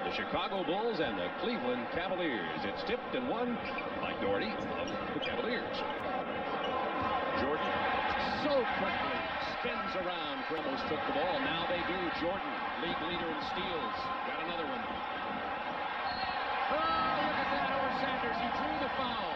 the Chicago Bulls and the Cleveland Cavaliers. It's tipped and won by Doherty of the Cavaliers. Jordan so quickly spins around. Almost took the ball. Now they do. Jordan, league leader in steals. Got another one. Oh, look at that over Sanders. He drew the foul.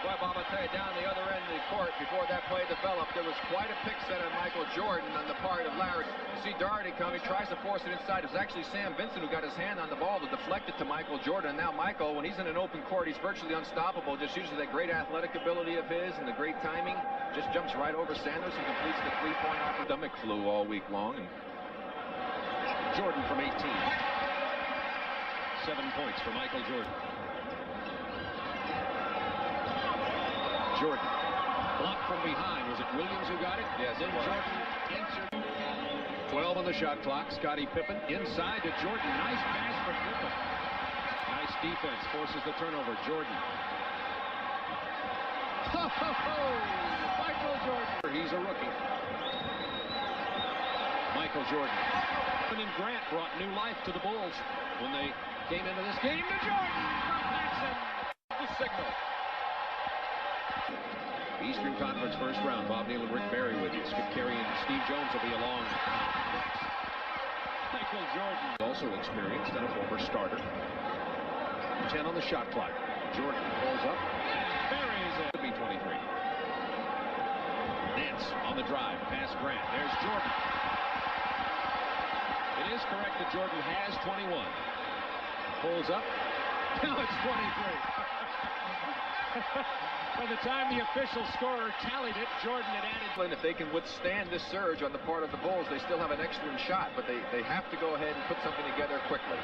Boy, Bob, I'll tell you, down the other end of the court, before that play developed, there was quite a pick set on Michael Jordan on the part of Larry. You see Doherty come, he tries to force it inside. It was actually Sam Vincent who got his hand on the ball to deflect it to Michael Jordan. And now Michael, when he's in an open court, he's virtually unstoppable. Just uses that great athletic ability of his and the great timing. Just jumps right over Sanders and completes the three-point opportunity. Stomach flu all week long. And Jordan from 18. 7 points for Michael Jordan. Jordan blocked from behind. Was it Williams who got it? Yes. Then Jordan answered. 12 on the shot clock. Scottie Pippen inside to Jordan. Nice pass for Pippen. Nice defense. Forces the turnover. Jordan. Michael Jordan. He's a rookie. Michael Jordan. And Grant brought new life to the Bulls when they came into this game. To Jordan from Paxson. The signal. Eastern Conference first round. Bob Neal and Rick Barry with you. Skip Carey and Steve Jones will be along. Michael Jordan. Also experienced and a former starter. 10 on the shot clock. Jordan pulls up and buries it. Could be 23. Nance on the drive. Pass Grant. There's Jordan. It is correct that Jordan has 21. Pulls up. Now it's 23. By the time the official scorer tallied it, Jordan had added. If they can withstand this surge on the part of the Bulls, they still have an excellent shot, but they have to go ahead and put something together quickly.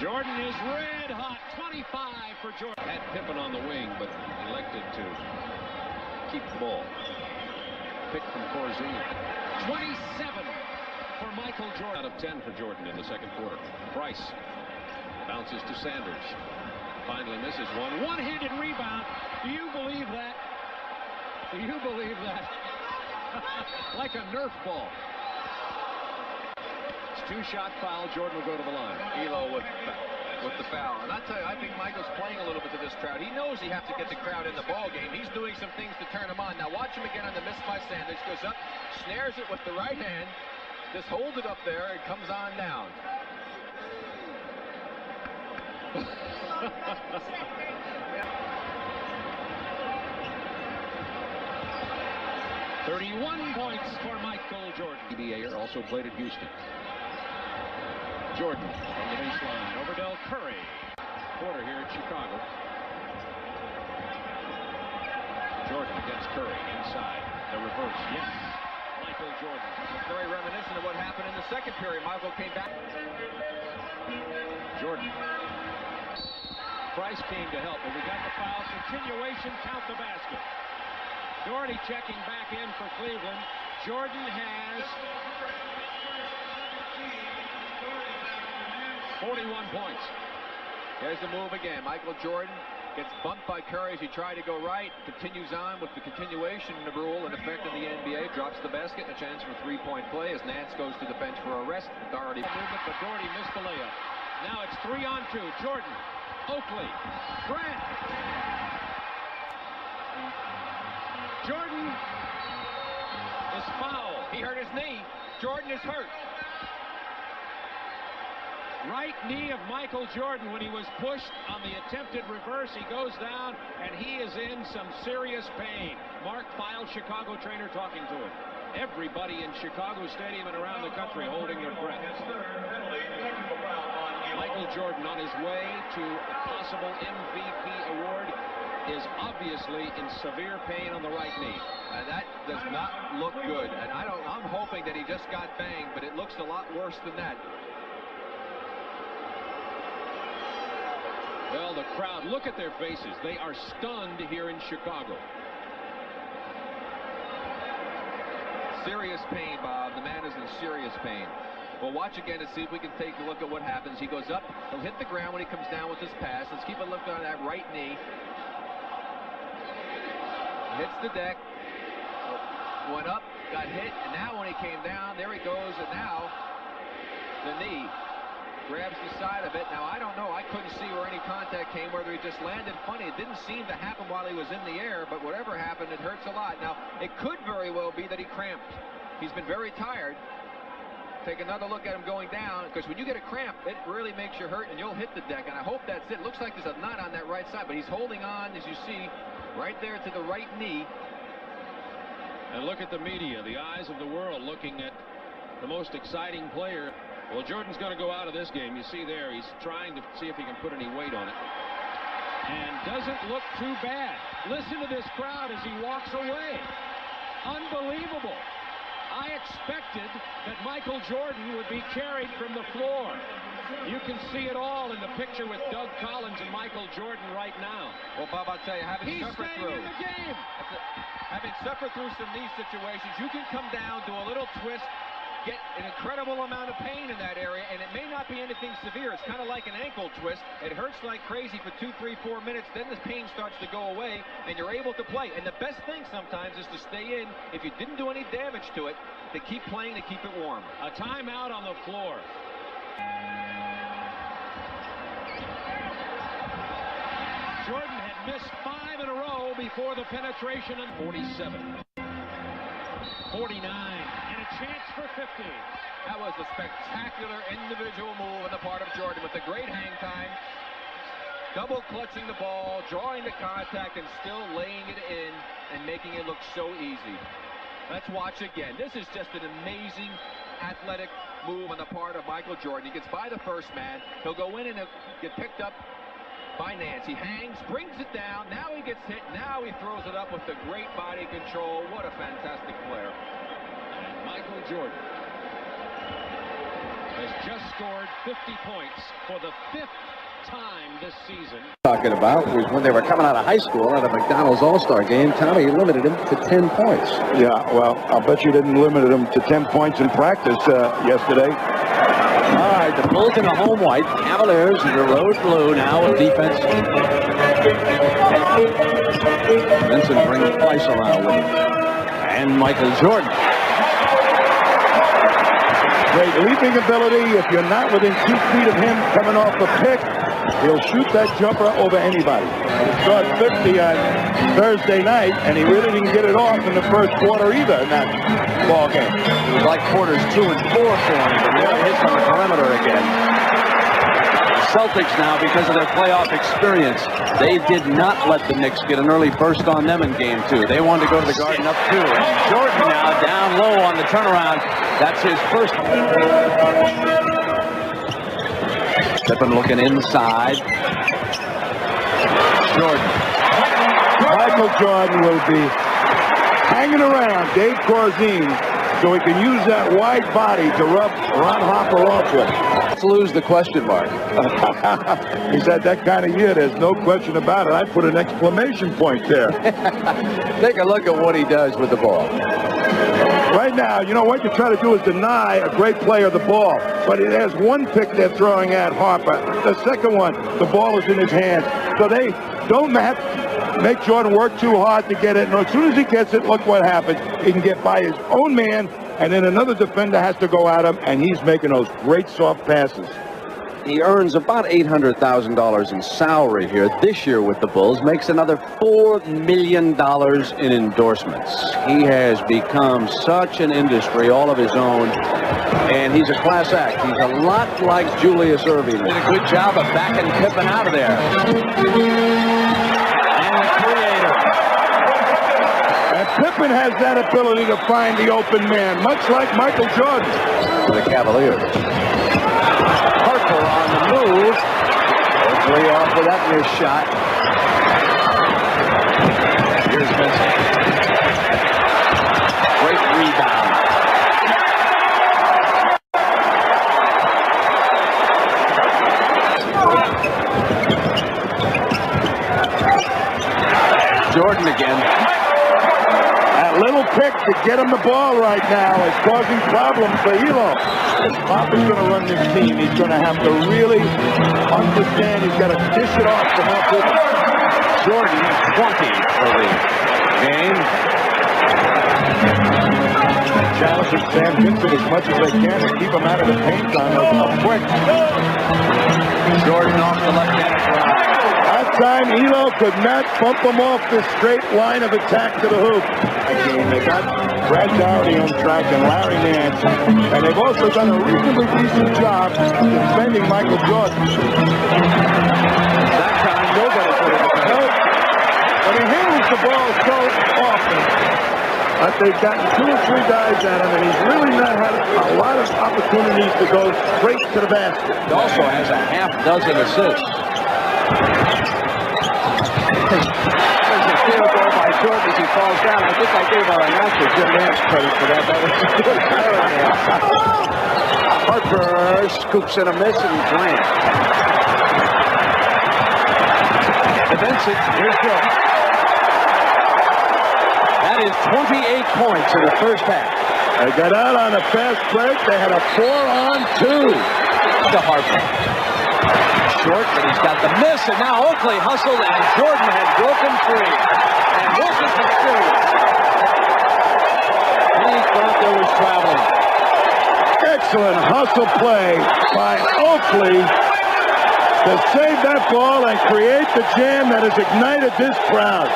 Jordan is red hot. 25 for Jordan. Had Pippen on the wing, but elected to keep the ball. Pick from Corzine. 27 for Michael Jordan. Out of 10 for Jordan in the second quarter. Price bounces to Sanders. Finally misses one. One-handed rebound. Do you believe that? Do you believe that? Like a Nerf ball. It's two-shot foul. Jordan will go to the line. Elo with the foul. And I tell you, I think Michael's playing a little bit to this crowd. He knows he has to get the crowd in the ball game. He's doing some things to turn them on. Now watch him again on the miss by Sanders. Goes up, snares it with the right hand. Just holds it up there and comes on down. 31 points for Michael Jordan. NBA also played at Houston. Jordan from the baseline over Del Curry. Quarter here at Chicago. Jordan against Curry inside. The reverse. Yes. Michael Jordan. It's very reminiscent of what happened in the second period. Michael came back. Jordan. Price came to help, but we got the foul. Continuation, count the basket. Doherty checking back in for Cleveland. Jordan has 41 points. There's the move again. Michael Jordan gets bumped by Curry as he tried to go right. Continues on with the continuation rule in effect in the NBA. Drops the basket and a chance for three-point play as Nance goes to the bench for a rest. Doherty. Movement, but Doherty missed the layup. Now it's 3-on-2. Jordan. Oakley. Grant. Jordan is fouled. He hurt his knee. Jordan is hurt. Right knee of Michael Jordan when he was pushed on the attempted reverse. He goes down, and he is in some serious pain. Mark Feil, Chicago trainer, talking to him. Everybody in Chicago Stadium and around the country holding their breath. Michael Jordan on his way to a possible MVP award is obviously in severe pain on the right knee. And that does not look good. And I'm hoping that he just got banged, but it looks a lot worse than that. Well, the crowd, look at their faces. They are stunned here in Chicago. Serious pain, Bob. The man is in serious pain. We'll watch again to see if we can take a look at what happens. He goes up. He'll hit the ground when he comes down with his pass. Let's keep a look on that right knee. Hits the deck. Went up, got hit, and now when he came down, there he goes, and now the knee. grabs the side of it. Now, I don't know. I couldn't see where any contact came, whether he just landed funny. It didn't seem to happen while he was in the air, but whatever happened, it hurts a lot. Now, it could very well be that he cramped. He's been very tired. Take another look at him going down, because when you get a cramp, it really makes you hurt, and you'll hit the deck, and I hope that's it. Looks like there's a knot on that right side, but he's holding on, as you see, right there to the right knee. And look at the media, the eyes of the world looking at the most exciting player. Well, Jordan's going to go out of this game. You see there, he's trying to see if he can put any weight on it. And doesn't look too bad. Listen to this crowd as he walks away. Unbelievable. I expected that Michael Jordan would be carried from the floor. You can see it all in the picture with Doug Collins and Michael Jordan right now. Well, Bob, I'll tell you, He's staying in the game. Having suffered through some knee situations, you can come down, do a little twist, get an incredible amount of pain in that area, and it may not be anything severe. It's kind of like an ankle twist. It hurts like crazy for 2, 3, 4 minutes. Then the pain starts to go away, and you're able to play. And the best thing sometimes is to stay in, if you didn't do any damage to it, to keep playing, to keep it warm. A timeout on the floor. Jordan had missed 5 in a row before the penetration in 47. 49, and a chance for 50. That was a spectacular individual move on the part of Jordan with a great hang time. Double clutching the ball, drawing the contact, and still laying it in and making it look so easy. Let's watch again. This is just an amazing athletic move on the part of Michael Jordan. He gets by the first man. He'll go in and he'll get picked up by Nance. He hangs, brings it down. Now he gets hit. Now he throws it up with the great body control. What a fantastic player. And Michael Jordan has just scored 50 points for the 5th time this season. Talking about was when they were coming out of high school at a McDonald's All-Star game. Tommy limited him to 10 points. Yeah, well, I'll bet you didn't limit him to 10 points in practice yesterday. All right, the Bulls in the home white. Cavaliers in the rose blue now with defense. Vincent brings Price around with him. And Michael Jordan. Great leaping ability. If you're not within 2 feet of him coming off the pick, he'll shoot that jumper over anybody. He scored 50 on Thursday night, and he really didn't get it off in the first quarter either in that ball game. It was like quarters 2 and 4 for him, but now he hits on the perimeter again. The Celtics now, because of their playoff experience, they did not let the Knicks get an early burst on them in game 2. They wanted to go to the Garden up 2. And Jordan now down low on the turnaround. That's his first. Pippen looking inside. Jordan. Michael Jordan will be hanging around Dave Corzine so he can use that wide body to rub Ron Harper off with. Let's lose the question mark. He's had that kind of year. There's no question about it. I'd put an exclamation point there. Take a look at what he does with the ball. Right now, you know, what you try to do is deny a great player the ball. But it has one pick they're throwing at Harper. The second one, the ball is in his hands. So they don't have to make Jordan work too hard to get it. And as soon as he gets it, look what happens. He can get by his own man, and then another defender has to go at him, and he's making those great soft passes. He earns about $800,000 in salary here this year with the Bulls, makes another $4 million in endorsements. He has become such an industry all of his own, and he's a class act. He's a lot like Julius Erving. Did a good job of backing Pippen out of there. And the creator. And Pippen has that ability to find the open man, much like Michael Jordan. For the Cavaliers. Harper on the move. Hopefully off with that missed shot. Here's Vincent. Great rebound. Jordan again. That little pick to get him the ball right now is causing problems for Elo. If Papa's going to run this team, he's going to have to really understand he's got to dish it off to help him. Jordan 20 for the game. Challenging Sam Vincent as much as they can to keep him out of the paint on up quick. Jordan off the left-handed drive. That time, Elo could not bump him off the straight line of attack to the hoop. Again, they got Brad Daugherty on track and Larry Nance, and they've also done a reasonably decent job defending Michael Jordan. That time, nobody put it away. No, but he handles the ball so often that they've gotten 2 or 3 guys at him, and he's really not had a lot of opportunities to go straight to the basket. He also has a half dozen assists. There's a field goal by Jordan as he falls down. I think I gave our announcer Jim Nance credit for that. That was good. Harper scoops in a miss and slams. Vincent, here's Jordan. That is 28 points in the first half. They got out on a fast break. They had a 4-on-2 to Harper. Short, but he's got the miss, and now Oakley hustled, and Jordan had broken free. And Wilkinson through. He thought there was traveling. Excellent hustle play by Oakley to save that ball and create the jam that has ignited this crowd.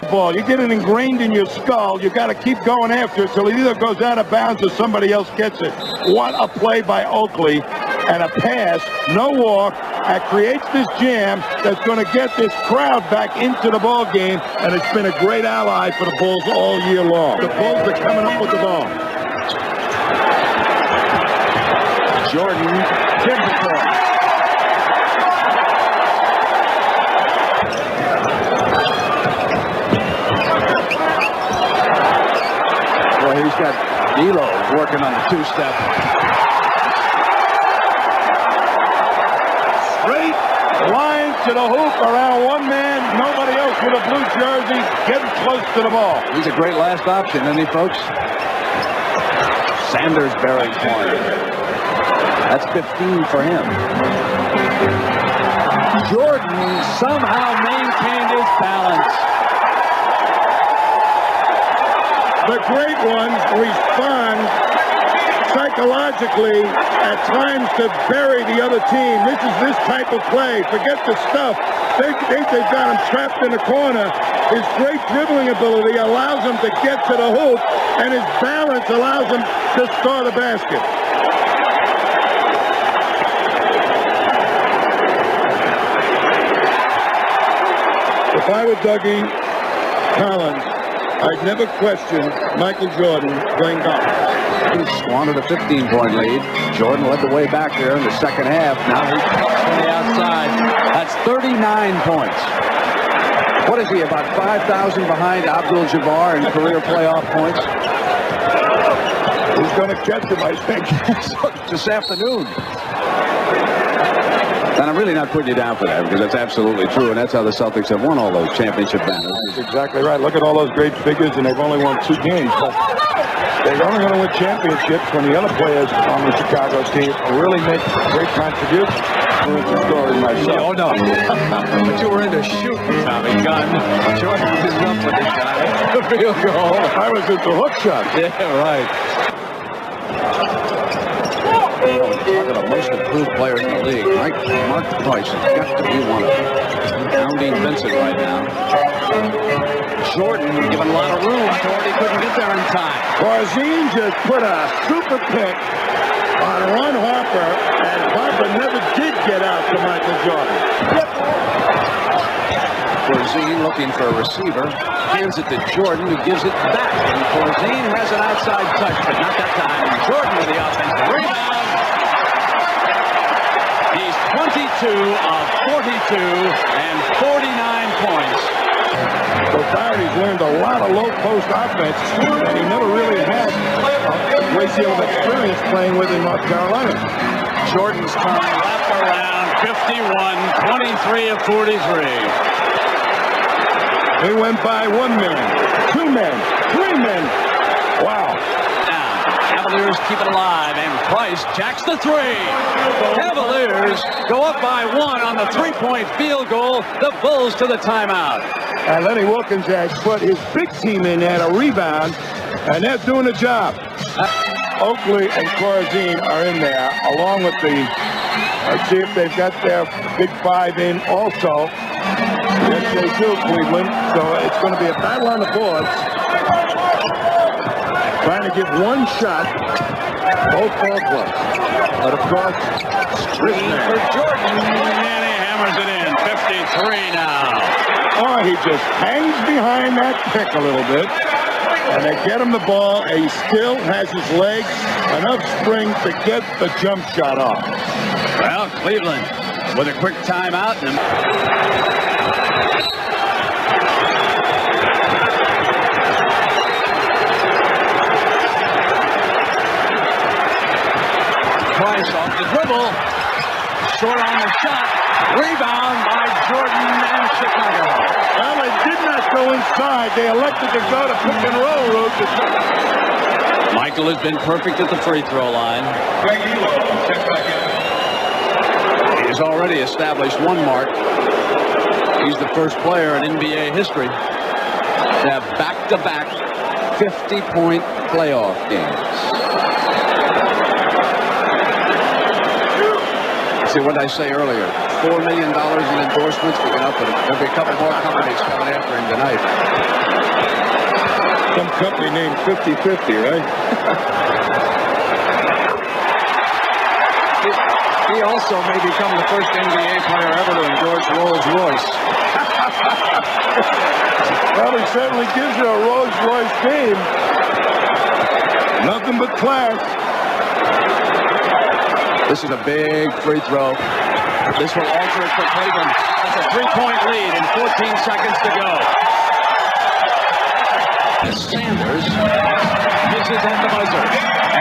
Ball, you get it ingrained in your skull. You got to keep going after it till it either goes out of bounds or somebody else gets it. What a play by Oakley, and a pass, no walk, that creates this jam that's going to get this crowd back into the ball game, and it's been a great ally for the Bulls all year long. The Bulls are coming up with the ball. Jordan gives it to him. He's got Elo working on the 2-step. Straight line to the hoop around one man. Nobody else with a blue jersey getting close to the ball. He's a great last option, isn't he, folks? Sanders bearing point. That's 15 for him. Jordan somehow maintained his balance. The great ones respond psychologically at times to bury the other team. This is this type of play. Forget the stuff. They've got him trapped in the corner. His great dribbling ability allows him to get to the hoop, and his balance allows him to score the basket. If I were Dougie Collins, I'd never question Michael Jordan playing golf. He squandered a 15-point lead. Jordan led the way back there in the second half. Now he cuts from the outside. That's 39 points. What is he, about 5,000 behind Abdul-Jabbar in career playoff points? He's going to catch him, I think. This afternoon. And I'm really not putting you down for that, because that's absolutely true, and that's how the Celtics have won all those championship banners. That's exactly right. Look at all those great figures, and they've only won 2 games. But they're only going to win championships when the other players on the Chicago team really make great contributions. Story myself. Oh, no. But you were into shooting, Tommy Gunn. Jordan was up with the shot. The field goal. I was into hook shot. Yeah, right. Talking about the most improved players in the league. Mark Price has got to be one of them. Pounding Vincent right now. Jordan given a lot of room. Jordan couldn't get there in time. Barzine just put a super pick on Ron Harper, and Harper never did get out to Michael Jordan. Barzine looking for a receiver. Hands it to Jordan, who gives it back. And Barzine has an outside touch, but not that time. And Jordan with the offensive rebound. He's 22 of 42 and 49 points. So Dougherty's learned a lot of low-post offense, and he never really had a great deal of experience playing with in North Carolina. Jordan's turn left around, 51, 23 of 43. He went by 1 man, 2 men, 3 men. Wow. Now, Cavaliers keep it alive, and Price jacks the three. Cavaliers go up by 1 on the three-point field goal. The Bulls to the timeout. And Lenny Wilkins has put his big team in at a rebound, and they're doing the job. Oakley and Corazine are in there, along with the, let's see if they've got their big five in also. Yes, they do, Cleveland. So it's going to be a battle on the boards. Trying to get one shot, both ball clubs. But of course, Screen for Jordan, and he hammers it in. 53 now. Oh, he just hangs behind that pick a little bit. And they get him the ball, and he still has his legs, enough spring to get the jump shot off. Well, Cleveland with a quick timeout. Price off the dribble. Short on the shot. Rebound by Jordan and Chicago. Well, they did not go inside. They elected to go to pick and roll route. Michael has been perfect at the free throw line. He's already established one mark. He's the first player in NBA history to have back-to-back 50-point playoff games. See what I say earlier, $4 million in endorsements. We can up it. There'll be a couple more companies coming after him tonight. Some company named 50-50, right? He also may become the first NBA player ever to endorse Rolls Royce. Well, he certainly gives you a Rolls Royce team. Nothing but class. This is a big free throw. This will alter it for Cleveland. That's a 3-point lead and 14 seconds to go. Sanders misses at the buzzer.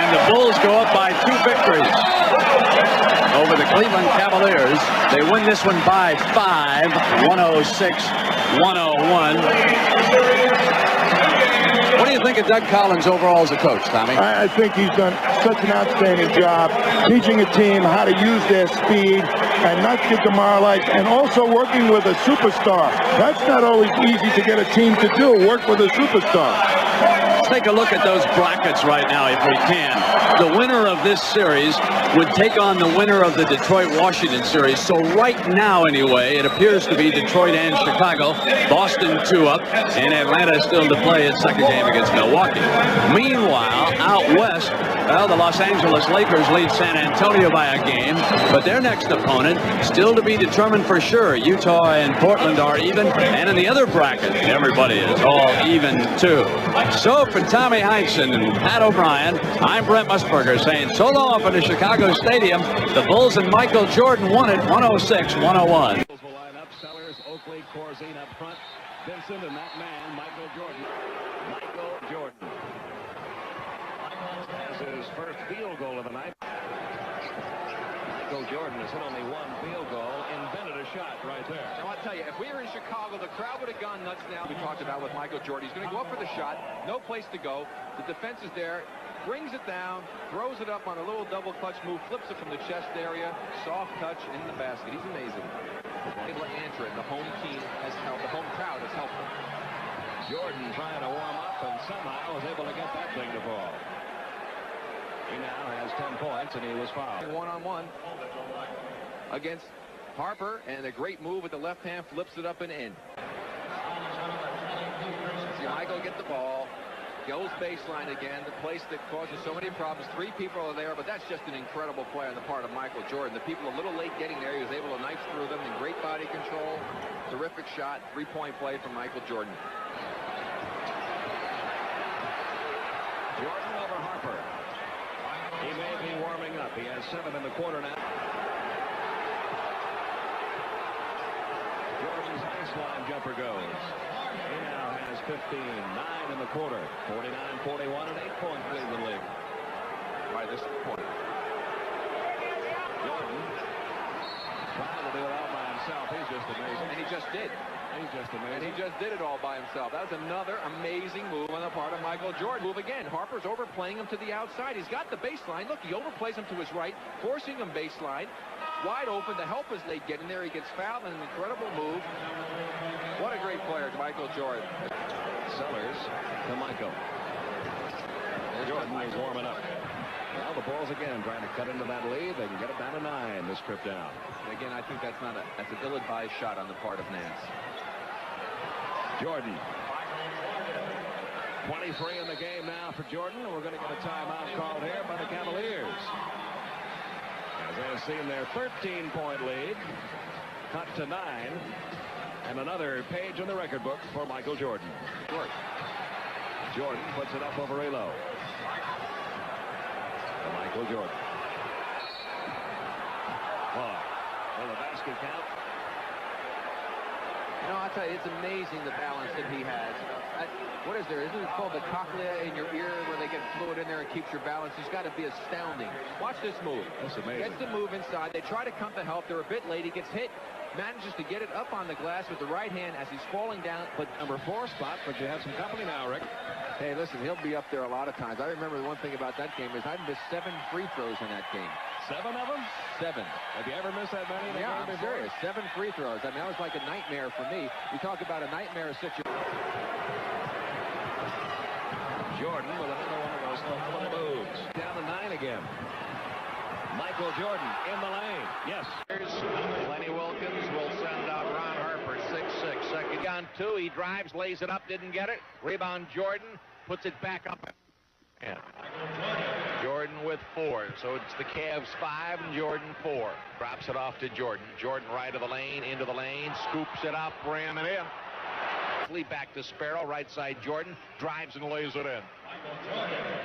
And the Bulls go up by 2 victories over the Cleveland Cavaliers. They win this one by 5, 106-101. What do you think of Doug Collins overall as a coach, Tommy? I think he's done such an outstanding job teaching a team how to use their speed and not get demoralized, and also working with a superstar. That's not always easy to get a team to do, work with a superstar. Let's take a look at those brackets right now, if we can. The winner of this series would take on the winner of the Detroit-Washington series. So right now, anyway, it appears to be Detroit and Chicago. Boston 2 up, and Atlanta still to play its second game against Milwaukee. Meanwhile, out west, well, the Los Angeles Lakers lead San Antonio by a game, but their next opponent still to be determined for sure. Utah and Portland are even, and in the other bracket, everybody is all even too. So for Tommy Heinsohn and Pat O'Brien, I'm Brent Musburger saying so long from the Chicago Stadium. The Bulls and Michael Jordan won it 106-101. Sellers, Oakley, Corzine up front. Vincent and that man, Michael Jordan. Michael Jordan has his first field goal of the night. Michael Jordan has hit only one field goal, invented a shot right there. Now, I'll tell you, if we were in Chicago, the crowd would have gone nuts now. We talked about with Michael Jordan. He's going to go up for the shot. No place to go. The defense is there. Brings it down, throws it up on a little double clutch move, flips it from the chest area. Soft touch in the basket. He's amazing. Able to answer it. The home team has helped. The home crowd has helped him. Jordan trying to warm up and somehow was able to get that thing to fall. He now has 10 points and he was fouled. One-on-one against Harper, and a great move with the left hand, flips it up and in. See Michael get the ball. Goes baseline again, the place that causes so many problems. 3 people are there, but that's just an incredible play on the part of Michael Jordan. The people a little late getting there. He was able to knife through them in great body control. Terrific shot, 3-point play from Michael Jordan. Jordan over Harper. He may be warming up. He has 7 in the quarter now. Jordan's baseline jumper goes. He now has 15, 9 in the quarter, 49-41, an 8-point Cleveland lead. By this point. Jordan trying to do it all by himself. He's just amazing. And he just did. He's just amazing. And he just did it all by himself. That was another amazing move on the part of Michael Jordan. Move again. Harper's overplaying him to the outside. He's got the baseline. Look, he overplays him to his right, forcing him baseline. Wide open. The help is late getting there. He gets fouled in an incredible move. What a great player, Michael Jordan. Sellers to Michael. Jordan is warming up. Well, the Bulls again trying to cut into that lead. They can get it down to 9 this trip down. Again, I think that's an ill-advised shot on the part of Nance. Jordan. 23 in the game now for Jordan. We're going to get a timeout called here by the Cavaliers. As they have seen their 13-point lead cut to 9. And another page in the record book for Michael Jordan. Jordan puts it up over Elo. Michael Jordan. Will the basket count? You know, I'll tell you, it's amazing the balance that he has. What is there? Isn't it called the cochlea in your ear where they get fluid in there and keeps your balance? It's got to be astounding. Watch this move. That's amazing. Gets the move inside. They try to come to help. They're a bit late. He gets hit. Manages to get it up on the glass with the right hand as he's falling down. But number 4 spot, but you have some company now, Rick. Hey, listen, he'll be up there a lot of times. I remember the one thing about that game is I missed 7 free throws in that game. 7 of them? 7. Have you ever missed that many in a Yeah, game I'm before? serious. 7 free throws. I mean, that was like a nightmare for me. You talk about a nightmare situation. Jordan with another one of those little moves. Down to 9 again. Michael Jordan in the lane. Yes. Lenny Wilkins will send out Ron Harper. 6-6. Second on 2. He drives, lays it up, didn't get it. Rebound Jordan. Puts it back up. And Jordan with 4. So it's the Cavs 5 and Jordan 4. Drops it off to Jordan. Jordan right of the lane, into the lane, scoops it up, ram it in. Lead back to Sparrow, right side Jordan, drives and lays it in.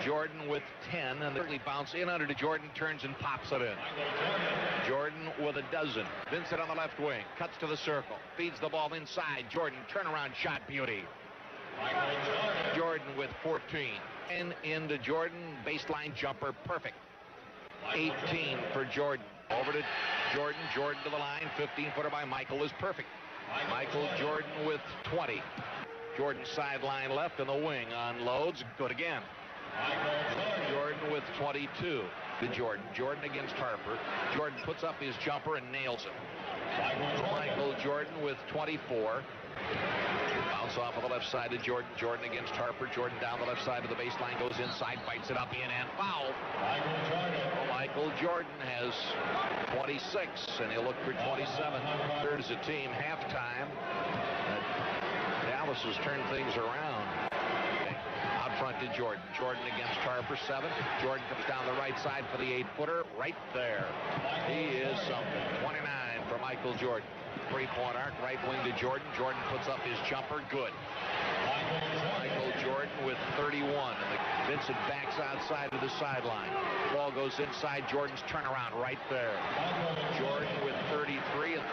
Jordan with 10, and the bounce in under to Jordan, turns and pops it in. Jordan with a dozen. Vincent on the left wing, cuts to the circle, feeds the ball inside. Jordan, turnaround shot, beauty. Jordan with 14. And into Jordan, baseline jumper, perfect. 18 for Jordan. Over to Jordan, Jordan to the line, 15-footer by Michael is perfect. Michael Jordan with 20. Jordan sideline left in the wing, unloads, good again. Jordan with 22 to Jordan. Jordan against Harper. Jordan puts up his jumper and nails it. Michael Jordan with 24. Bounce off of the left side to Jordan. Jordan against Harper. Jordan down the left side of the baseline, goes inside, bites it up in and foul. Michael Jordan has 26, and he'll look for 27. Third as a team, halftime. Dallas has turned things around. Out front to Jordan. Jordan against Harper, 7. Jordan comes down the right side for the 8-footer. Right there. He is something. 29 for Michael Jordan. 3-point arc, right wing to Jordan. Jordan puts up his jumper, good. Michael Jordan with 31, and Vincent backs outside to the sideline. Ball goes inside, Jordan's turnaround right there. Jordan with 33, and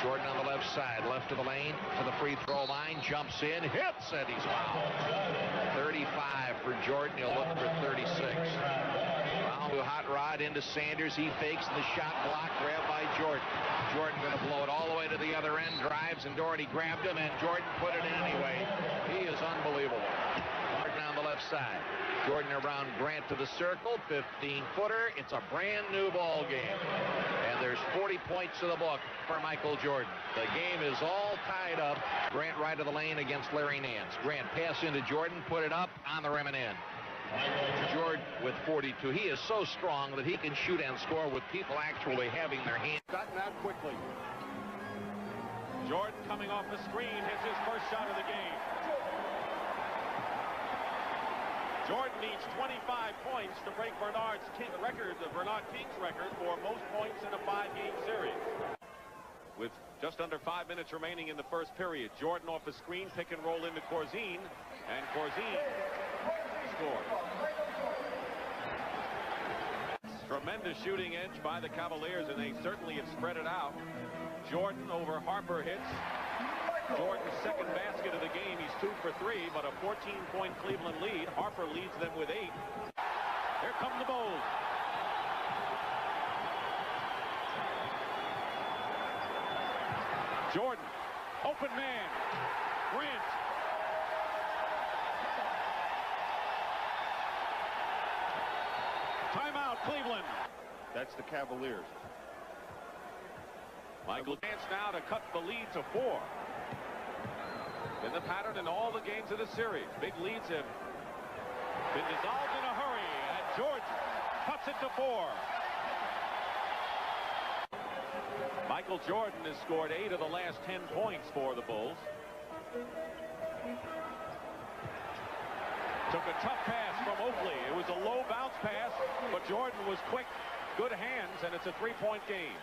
Jordan on the left side, left of the lane to the free throw line, jumps in, hits, and he's fouled. 35 for Jordan, he'll look for 36. Foul to Hot Rod into Sanders, he fakes, and the shot blocked, grabbed by Jordan. Jordan going to blow it all the way to the other end, drives, and Doherty grabbed him, and Jordan put it in anyway. He is unbelievable. Jordan on the left side. Jordan around Grant to the circle, 15-footer. It's a brand new ball game. And there's 40 points to the book for Michael Jordan. The game is all tied up. Grant right of the lane against Larry Nance. Grant pass into Jordan, put it up on the rim and in. Jordan with 42. He is so strong that he can shoot and score with people actually having their hands. Gotten out quickly. Jordan coming off the screen hits his first shot of the game. Jordan needs 25 points to break Bernard King's record for most points in a 5-game series. With just under 5 minutes remaining in the first period, Jordan off the screen, pick and roll into Corzine, and Corzine scores. Tremendous shooting edge by the Cavaliers, and they certainly have spread it out. Jordan over Harper hits. Jordan's second basket of the game. He's 2 for 3, but a 14-point Cleveland lead. Harper leads them with 8. Here come the Bulls. Jordan Open man. Grant. Timeout, Cleveland. That's the Cavaliers. Michael chance now to cut the lead to 4. Been the pattern in all the games of the series. Big leads have been dissolved in a hurry, and Jordan cuts it to 4. Michael Jordan has scored 8 of the last 10 points for the Bulls. Took a tough pass from Oakley. It was a low bounce pass, but Jordan was quick, good hands, and it's a 3-point game.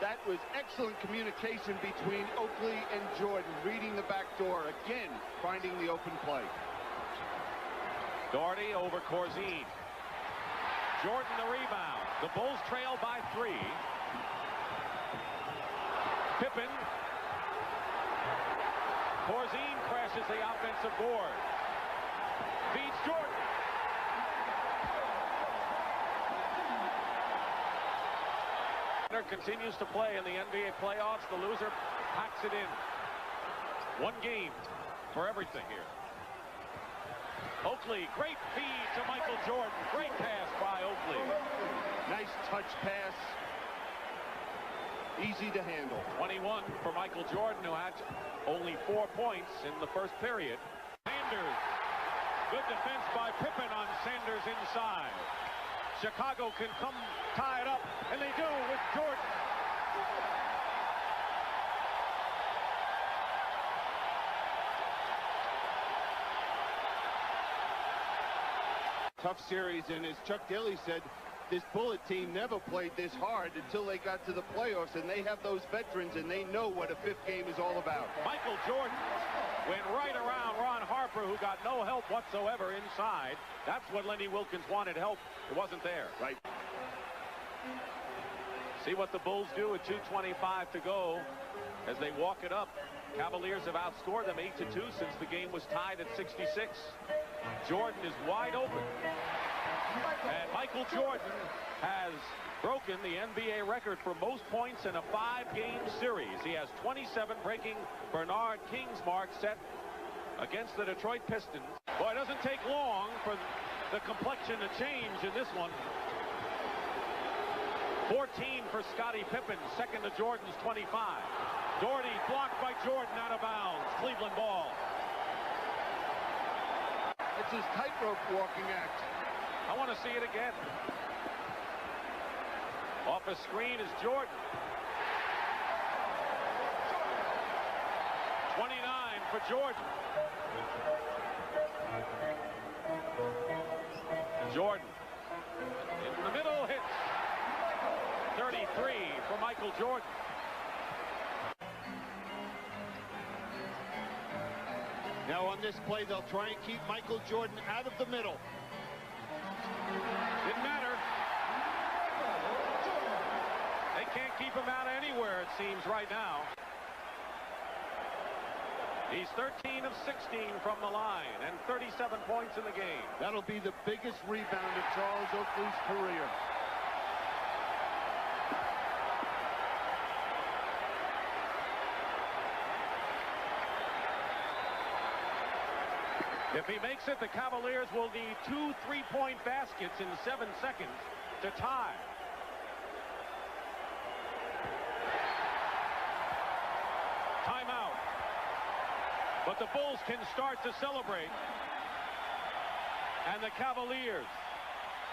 That was excellent communication between Oakley and Jordan, reading the back door, again, finding the open play. Doherty over Corzine. Jordan the rebound. The Bulls trail by 3. Pippen. Corzine crashes the offensive board. Feeds Jordan. Continues to play in the NBA playoffs. The loser packs it in. 1 game for everything here. Oakley, great feed to Michael Jordan. Great pass by Oakley. Nice touch pass. Easy to handle. 21 for Michael Jordan, who had only 4 points in the first period. Sanders. Good defense by Pippen on Sanders inside. Chicago can come tie it up, and they do with Jordan. Tough series, and as Chuck Daly said, this Bullet team never played this hard until they got to the playoffs, and they have those veterans, and they know what a 5th game is all about. Michael Jordan went right around Ron Harper, who got no help whatsoever inside. That's what Lenny Wilkens wanted help. It wasn't there. Right. See what the Bulls do with 2:25 to go as they walk it up. Cavaliers have outscored them 8-2 since the game was tied at 66. Jordan is wide open. And Michael Jordan has broken the NBA record for most points in a 5-game series. He has 27, breaking Bernard King's mark set against the Detroit Pistons. Boy, it doesn't take long for the complexion to change in this one. 14 for Scottie Pippen, second to Jordan's 25. Doherty blocked by Jordan, out of bounds. Cleveland ball. It's his tightrope walking act. I want to see it again. Off a screen is Jordan. 29 for Jordan. Jordan in the middle, hits. 33 for Michael Jordan. Now on this play, they'll try and keep Michael Jordan out of the middle. Didn't matter. They can't keep him out anywhere, it seems, right now. He's 13 of 16 from the line and 37 points in the game. That'll be the biggest rebound of Charles Oakley's career. If he makes it, the Cavaliers will need 2 3-point baskets in 7 seconds to tie. Timeout. But the Bulls can start to celebrate. And the Cavaliers,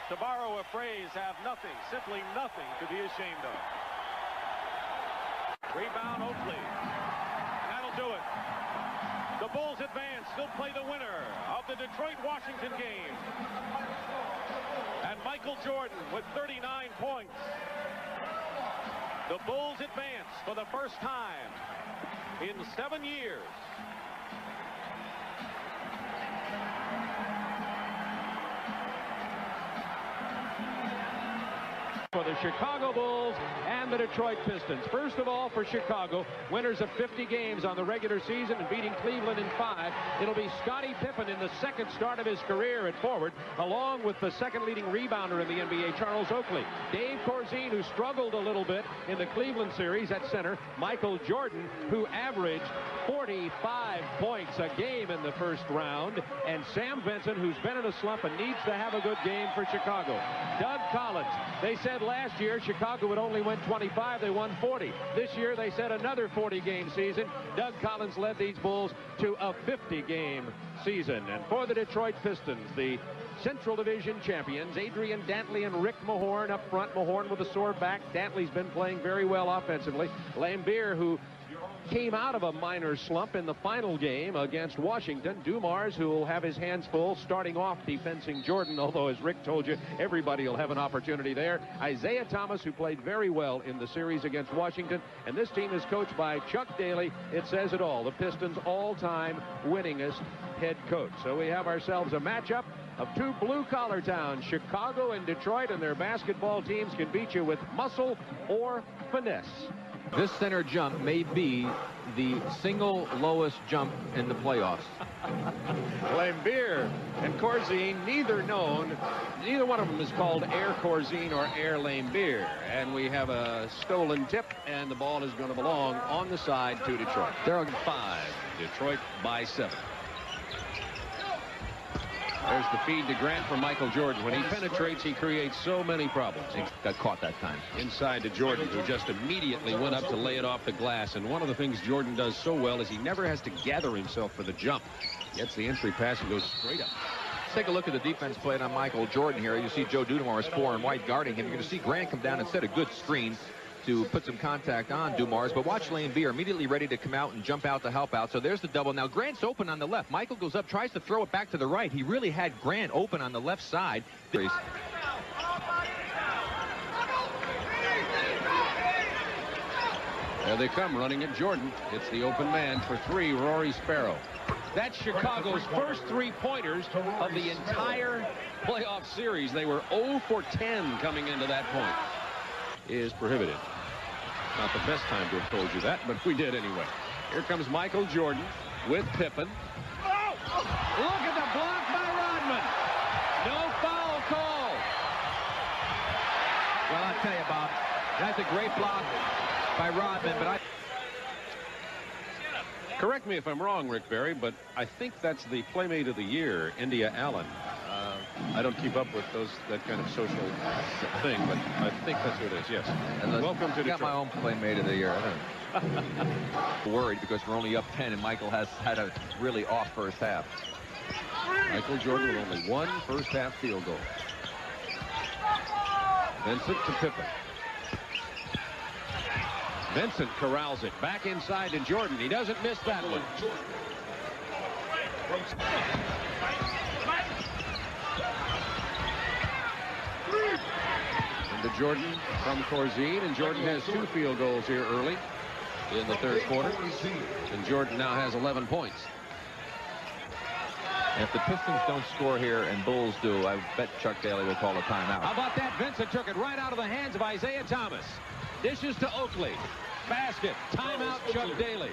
to borrow a phrase, have nothing, simply nothing to be ashamed of. Rebound Oakley. And that'll do it. The Bulls advance. They'll play the winner of the Detroit-Washington game. And Michael Jordan with 39 points. The Bulls advance for the first time in 7 years. For the Chicago Bulls and the Detroit Pistons. First of all, for Chicago, winners of 50 games on the regular season and beating Cleveland in 5. It'll be Scottie Pippen in the second start of his career at forward, along with the second leading rebounder in the NBA, Charles Oakley. Dave Corzine, who struggled a little bit in the Cleveland series at center. Michael Jordan, who averaged 45 points a game in the first round. And Sam Vincent, who's been in a slump and needs to have a good game for Chicago. Doug Collins. They said last year Chicago would only win 25. They won 40. This year they said another 40-game season. Doug Collins led these Bulls to a 50-game season. And for the Detroit Pistons, the Central Division champions, Adrian Dantley and Rick Mahorn up front. Mahorn with a sore back. Dantley's been playing very well offensively. Laimbeer, who came out of a minor slump in the final game against Washington. Dumars, who will have his hands full starting off defending Jordan, although, as Rick told you, everybody will have an opportunity there. Isaiah Thomas, who played very well in the series against Washington. And this team is coached by Chuck Daly. It says it all. The Pistons' all-time winningest head coach. So we have ourselves a matchup of two blue-collar towns, Chicago and Detroit, and their basketball teams can beat you with muscle or finesse. This center jump may be the single lowest jump in the playoffs. Laimbeer and Corzine, neither one of them is called Air Corzine or Air Laimbeer. And we have a stolen tip, and the ball is going to belong on the side to Detroit. They're on 5, Detroit by 7. There's the feed to Grant from Michael Jordan. When he penetrates, he creates so many problems. He got caught that time. Inside to Jordan, who just immediately went up to lay it off the glass. And one of the things Jordan does so well is he never has to gather himself for the jump. Gets the entry pass and goes straight up. Let's take a look at the defense played on Michael Jordan here. You see Joe Dumars 4 and white guarding him. You're going to see Grant come down and set a good screen to put some contact on Dumars, but watch Laimbeer immediately ready to come out and jump out to help out. So there's the double. Now Grant's open on the left. Michael goes up, tries to throw it back to the right. He really had Grant open on the left side. There they come, running at Jordan. It's the open man for 3, Rory Sparrow. That's Chicago's first 3-pointers of the entire playoff series. They were 0 for 10 coming into that point. Is prohibited. Not the best time to have told you that, but we did anyway. Here comes Michael Jordan with Pippen. Oh! Look at the block by Rodman. No foul call. Well, I'll tell you, Bob, that's a great block by Rodman, but Correct me if I'm wrong, Rick Barry, but I think that's the Playmate of the Year, India Allen. I don't keep up with that kind of social thing, but I think that's what it is, yes. And welcome to Detroit. I got my own Playmate of the Year. Worried because we're only up 10, and Michael has had a really off first half. Michael Jordan with only 1 first-half field goal. Vincent to Pippen. Vincent corrals it back inside to Jordan. He doesn't miss that one. Into Jordan from Corzine, and Jordan has 2 field goals here early in the third quarter, and Jordan now has 11 points. If the Pistons don't score here and Bulls do, I bet Chuck Daly will call a timeout. How about that? Vincent took it right out of the hands of Isaiah Thomas. Dishes to Oakley. Basket. Timeout, Chuck Daly.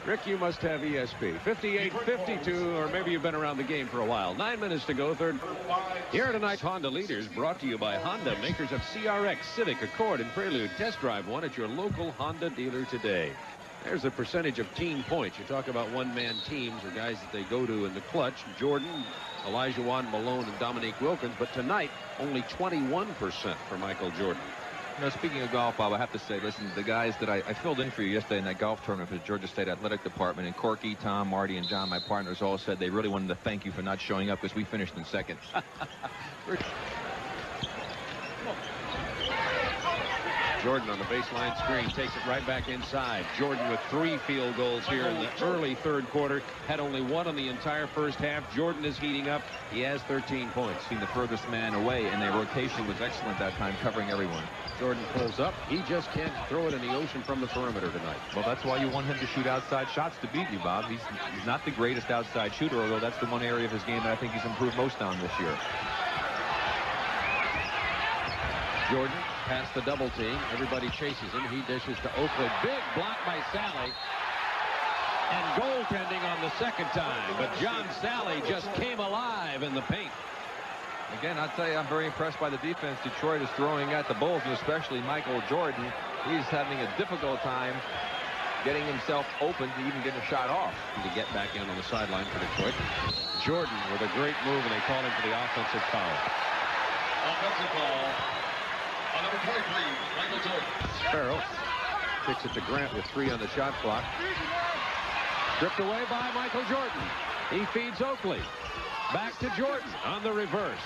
Rick, you must have ESP. 58-52, or maybe you've been around the game for a while. 9 minutes to go, third. Here are tonight's Honda leaders, brought to you by Honda, makers of CRX, Civic, Accord, and Prelude. Test drive one at your local Honda dealer today. There's the percentage of team points. You talk about one-man teams or guys that they go to in the clutch. Jordan, Elijah Malone, and Dominique Wilkins. But tonight, only 21% for Michael Jordan. You know, speaking of golf, Bob, I have to say, listen, the guys that I filled in for you yesterday in that golf tournament for the Georgia State Athletic Department, and Corky, Tom, Marty, and John, my partners, all said they really wanted to thank you for not showing up because we finished in second. Jordan on the baseline screen takes it right back inside. Jordan with 3 field goals here in the early third quarter. Had only 1 on the entire first half. Jordan is heating up. He has 13 points. Being the furthest man away, and their rotation was excellent that time, covering everyone. Jordan pulls up. He just can't throw it in the ocean from the perimeter tonight. Well, that's why you want him to shoot outside shots to beat you, Bob. He's not the greatest outside shooter, although that's the one area of his game that I think he's improved most on this year. Jordan past the double team. Everybody chases him. He dishes to Oakley. Big block by Sally. And goaltending on the second time. But John Sally just came alive in the paint. Again, I'll tell you, I'm very impressed by the defense Detroit is throwing at the Bulls, and especially Michael Jordan. He's having a difficult time getting himself open to even get a shot off. To get back in on the sideline for Detroit. Jordan with a great move, and they call him for the offensive foul. Offensive foul on number 23, Michael Jordan. Sparrow kicks it to Grant with 3 on the shot clock. Stripped away by Michael Jordan. He feeds Oakley. Back to Jordan on the reverse.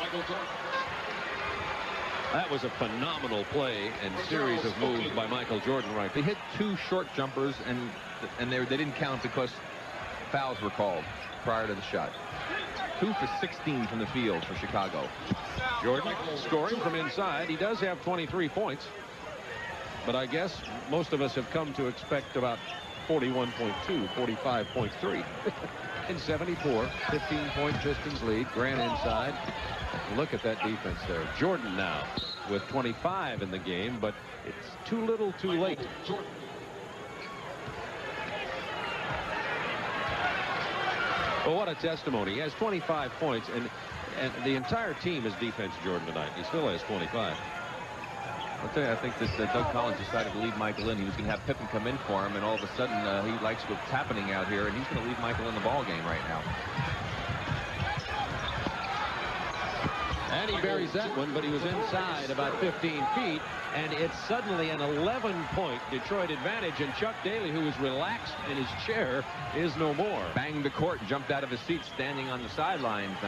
That was a phenomenal play and series of moves by Michael Jordan right They there. hit 2 short jumpers, and they didn't count because fouls were called prior to the shot. 2 for 16 from the field for Chicago. Jordan scoring from inside. He does have 23 points. But I guess most of us have come to expect about 41.2, 45.3. In 74, 15-point Pistons lead. Grant inside. Look at that defense there. Jordan now with 25 in the game, but it's too little too late. Well, what a testimony. He has 25 points, and the entire team is defense Jordan tonight. He still has 25. I'll tell you, I think that Doug Collins decided to leave Michael in. He was going to have Pippen come in for him, and all of a sudden he likes what's happening out here, and he's going to leave Michael in the ball game right now. And he buries that one, but he was inside about 15 feet, and it's suddenly an 11-point Detroit advantage, and Chuck Daly, who was relaxed in his chair, is no more. Banged the court, jumped out of his seat, standing on the sidelines.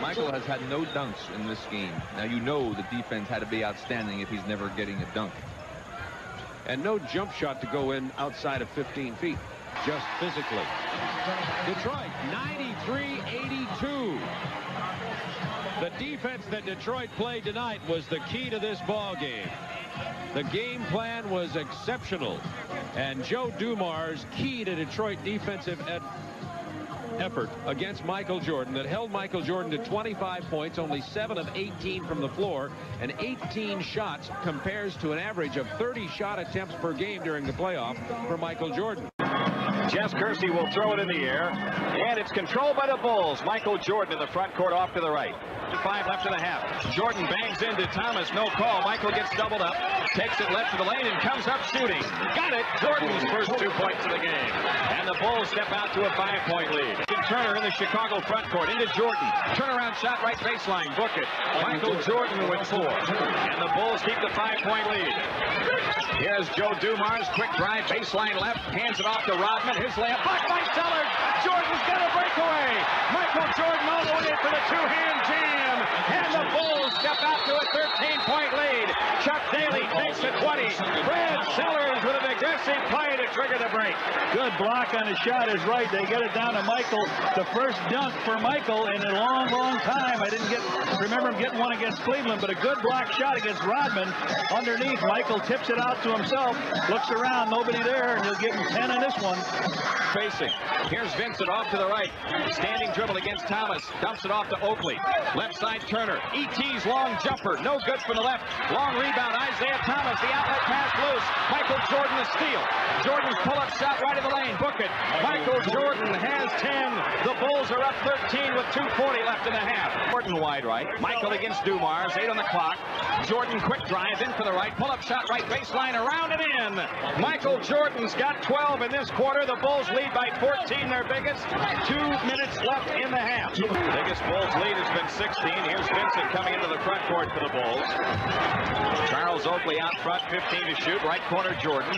Michael has had no dunks in this game. Now, you know the defense had to be outstanding if he's never getting a dunk. And no jump shot to go in outside of 15 feet, just physically. Detroit, 93-82. The defense that Detroit played tonight was the key to this ball game. The game plan was exceptional, and Joe Dumars' key to Detroit defensive effort against Michael Jordan that held Michael Jordan to 25 points, only 7 of 18 from the floor, and 18 shots compares to an average of 30 shot attempts per game during the playoff for Michael Jordan. Jess Kersey will throw it in the air, and it's controlled by the Bulls. Michael Jordan in the front court off to the right. 5 left in the half. Jordan bangs into Thomas, no call. Michael gets doubled up, takes it left to the lane, and comes up shooting. Got it! Jordan's first 2 points of the game. And the Bulls step out to a 5-point lead. Turner in the Chicago front court, into Jordan. Turnaround shot, right baseline, book it. Michael Jordan with 4. And the Bulls keep the 5-point lead. Here's Joe Dumars, quick drive, baseline left, hands it off to Rodman. His layup, blocked by Sellers. Jordan's got a breakaway. Michael Jordan all the way in for the 2-hand jam. And the Bulls step out to a 13-point lead. Chuck Daly takes the 20. Fred Sellers with an aggressive play to trigger the break. Good block on his shot is right. They get it down to Michael. The first dunk for Michael in a long, long time. I didn't remember him getting one against Cleveland, but a good block shot against Rodman. Underneath, Michael tips it out to himself, looks around, nobody there, and he'll give him 10 on this one. Facing. Here's Vincent off to the right. Standing dribble against Thomas. Dumps it off to Oakley. Left side Turner. E.T.'s long jumper. No good from the left. Long rebound. Isaiah Thomas. The outlet pass loose. Michael Jordan a steal. Jordan's pull-up shot right in the lane. Book it. Michael Jordan has 10. The Bulls are up 13 with 2:40 left in the half. Jordan wide right. Michael against Dumars. 8 on the clock. Jordan quick drive in for the right. Pull-up shot right baseline. Around and in. Michael Jordan's got 12 in this quarter. The Bulls lead by 14, their biggest. 2 minutes left in the half. Biggest Bulls lead has been 16. Here's Vincent coming into the front court for the Bulls. Charles Oakley out front, 15 to shoot. Right corner, Jordan.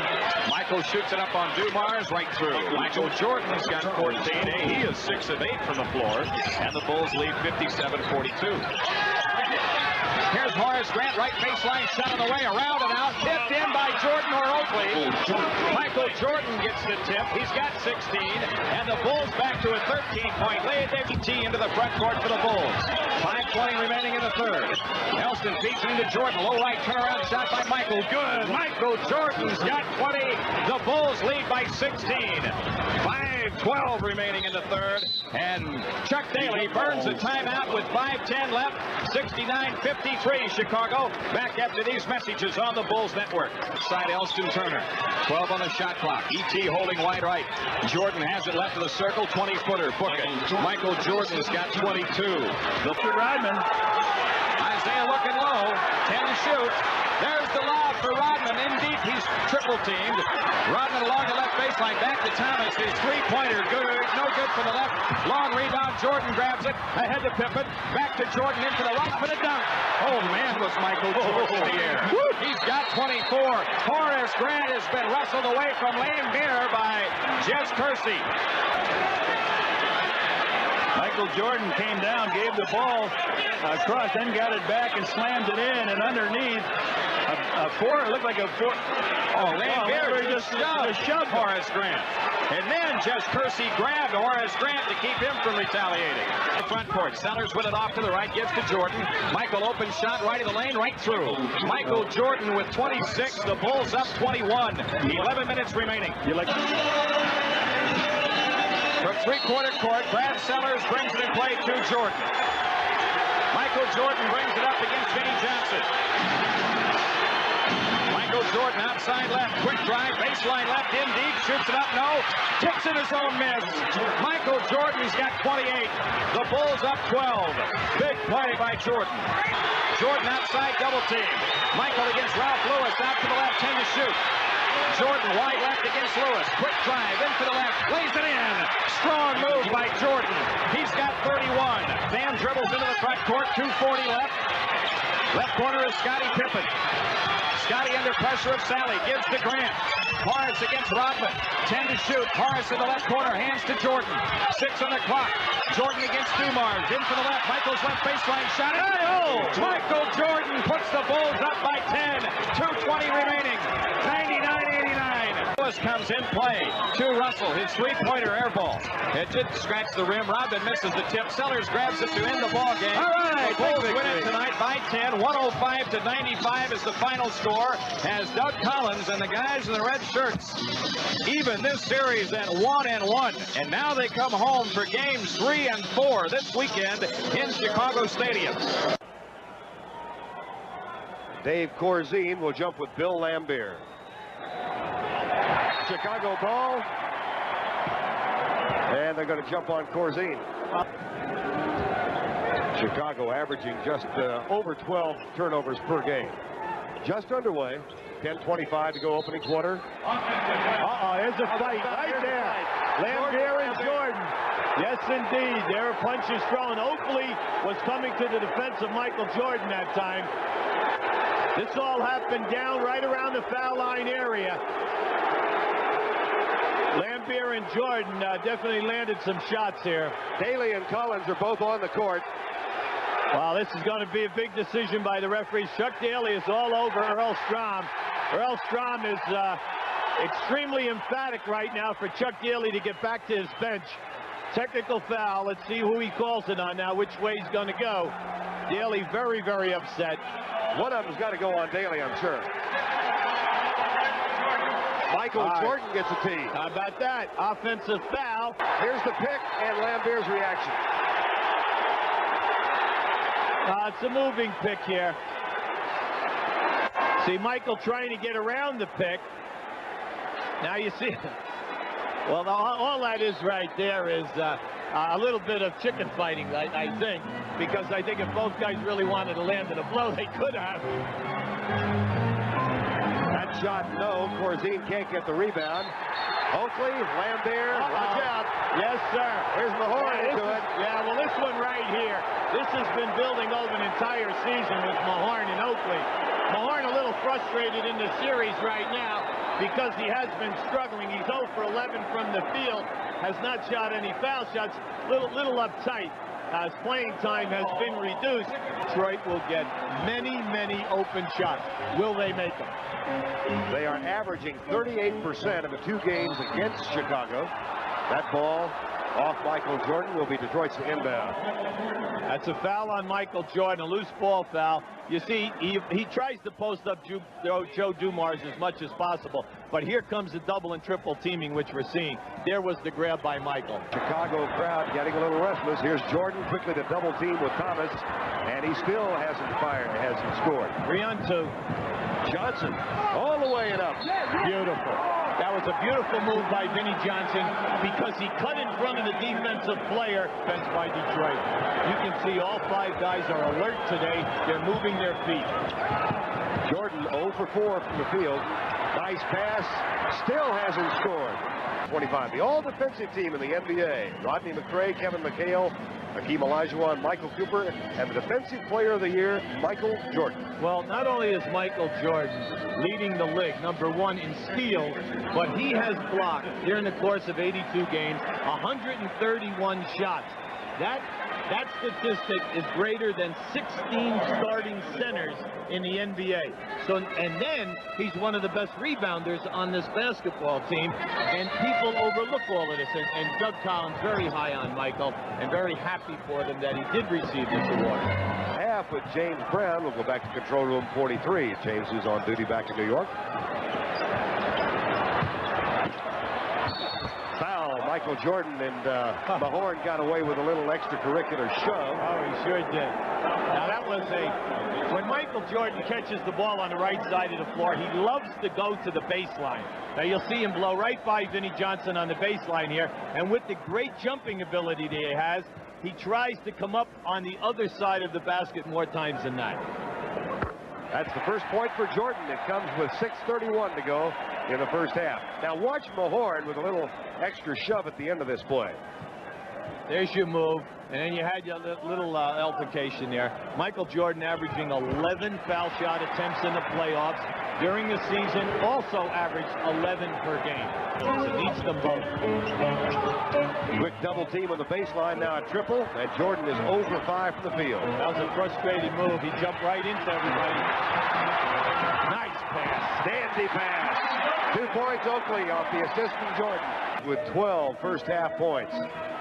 Michael shoots it up on Dumars, right through. Michael Jordan's got 14. He is 6 of 8 from the floor. And the Bulls lead 57-42. Here's Horace Grant, right baseline, shot on the way, around and out, tipped in by Jordan or Oakley. Michael Jordan gets the tip. He's got 16, and the Bulls back to a 13-point lead. They T into the front court for the Bulls. 5 5:20 remaining in the third. Elston feeds into Jordan. Low right turnaround shot by Michael. Good. Michael Jordan's got 20. The Bulls lead by 16. 5:12 remaining in the third. And Chuck Daly burns a timeout with 5:10 left. 69-53 Chicago. Back after these messages on the Bulls Network. Side Elston Turner. 12 on the shot clock. E.T. holding wide right. Jordan has it left of the circle. 20-footer. Book it. Michael Jordan's got 22. Look at Rodman. Isaiah looking low. 10 to shoot. There's the lob for Rodman. In deep, he's triple teamed. Rodman along the left baseline. Back to Thomas. His three-pointer. Good. No good for the left. Long rebound. Jordan grabs it. Ahead to Pippen. Back to Jordan into the right for the dunk. Oh, man, was Michael Jordan in the air. He's got 24. Horace Grant has been wrestled away from Lambeer by Jess Kersey. Michael Jordan came down, gave the ball across, then got it back and slammed it in, and underneath it looked like a four. Oh, Lambeer just shoved Horace Grant. And then Jess Kersey grabbed Horace Grant to keep him from retaliating. The front court, Sellers with it off to the right, gives to Jordan. Michael open shot right of the lane, right through. Michael Jordan with 26, the Bulls up 21. 11 minutes remaining. From three-quarter court, Brad Sellers brings it in play to Jordan. Michael Jordan brings it up against Vinnie Johnson. Michael Jordan outside left, quick drive, baseline left, in deep, shoots it up, no. Kicks in his own miss. Michael Jordan's got 28. The Bulls up 12. Big play by Jordan. Jordan outside, double team. Michael against Ralph Lewis, out to the left, 10 to shoot. Jordan wide left against Lewis. Quick drive, in for the left, lays it in. Strong move by Jordan. He's got 31. Van dribbles into the front court, 2:40 left. Left corner is Scottie Pippen. Scottie under pressure of Sally, gives to Grant. Horace against Rodman, 10 to shoot. Horace in the left corner, hands to Jordan. 6 on the clock. Jordan against Dumars, in for the left. Michael's left baseline shot. Oh! Michael Jordan puts the Bulls up by 10. 2:20 remaining. 99-89. Lewis comes in play to Russell. His three-pointer air ball. It did scratch the rim. Rodman misses the tip. Sellers grabs it to end the ball game. All right, the Bulls win it tonight by 10. 105-95 is the final score. As Doug Collins and the guys in the red shirts even this series at 1-1. And now they come home for games 3 and 4 this weekend in Chicago Stadium. Dave Corzine will jump with Bill Lambeer. Chicago ball. And they're going to jump on Corzine. Chicago averaging just over 12 turnovers per game. Just underway. 10:25 to go opening quarter. Here's a fight right there. Lambeer and Jordan. Yes, indeed. There are punches thrown. Oakley was coming to the defense of Michael Jordan that time. This all happened down right around the foul line area. Lambeer and Jordan definitely landed some shots here. Daly and Collins are both on the court. Wow, this is going to be a big decision by the referees. Chuck Daly is all over Earl Strom. Earl Strom is extremely emphatic right now for Chuck Daly to get back to his bench. Technical foul. Let's see who he calls it on now, which way he's going to go. Daly very, very upset. One of them's got to go on Daly, I'm sure. Michael Jordan gets a tee. How about that? Offensive foul. Here's the pick and Lambeer's reaction. It's a moving pick here. See Michael trying to get around the pick. Now you see, well, all that is right there is a little bit of chicken fighting, I think, because I think if both guys really wanted to land in a blow, they could have. That shot, no. Corzine can't get the rebound. Oakley, Lambeer, watch out. Yes, sir. Here's Mahorn into it. Yeah, well, this one right here, this has been building over an entire season with Mahorn and Oakley. Mahorn a little frustrated in the series right now because he has been struggling. He's 0 for 11 from the field, has not shot any foul shots, little uptight. As playing time has been reduced, Detroit will get many, many open shots. Will they make them? They are averaging 38% of the 2 games against Chicago. That ball off Michael Jordan will be Detroit's inbound. That's a foul on Michael Jordan, a loose ball foul. You see, he tries to post up Joe Dumars as much as possible, but here comes the double and triple teaming, which we're seeing. There was the grab by Michael. Chicago crowd getting a little restless. Here's Jordan quickly to double team with Thomas, and he still hasn't scored. 3-on-2. Johnson all the way and up. Beautiful. That was a beautiful move by Vinnie Johnson because he cut in front of the defensive player. Defense by Detroit. You can see all 5 guys are alert today. They're moving their feet. Jordan 0 for 4 from the field. Nice pass. Still hasn't scored. 25. The all-defensive team in the NBA. Rodney McRae, Kevin McHale, Hakeem Olajuwon, Michael Cooper, and the Defensive Player of the Year, Michael Jordan. Well, not only is Michael Jordan leading the league, #1 in steals, but he has blocked, during the course of 82 games, 131 shots. That statistic is greater than 16 starting centers in the NBA. So, and then he's one of the best rebounders on this basketball team, and people overlook all of this. And Doug Collins very high on Michael, and very happy for them that he did receive this award. Half with James Brown. We'll go back to control room 43. James is on duty back in New York. Michael Jordan, and Mahorn got away with a little extracurricular shove. Oh, he sure did. Now that was when Michael Jordan catches the ball on the right side of the floor, he loves to go to the baseline. Now you'll see him blow right by Vinnie Johnson on the baseline here, and with the great jumping ability that he has, he tries to come up on the other side of the basket more times than not. That's the first point for Jordan. It comes with 6:31 to go in the first half. Now watch Mahorn with a little extra shove at the end of this play. There's your move, and then you had your little altercation there. Michael Jordan averaging 11 foul shot attempts in the playoffs. During the season, also averaged 11 per game. So it needs them both. Quick double team on the baseline, now a triple, and Jordan is 0 for 5 from the field. That was a frustrating move. He jumped right into everybody. Nice pass. Dandy pass. 2 points Oakley off the assist from Jordan. With 12 first half points.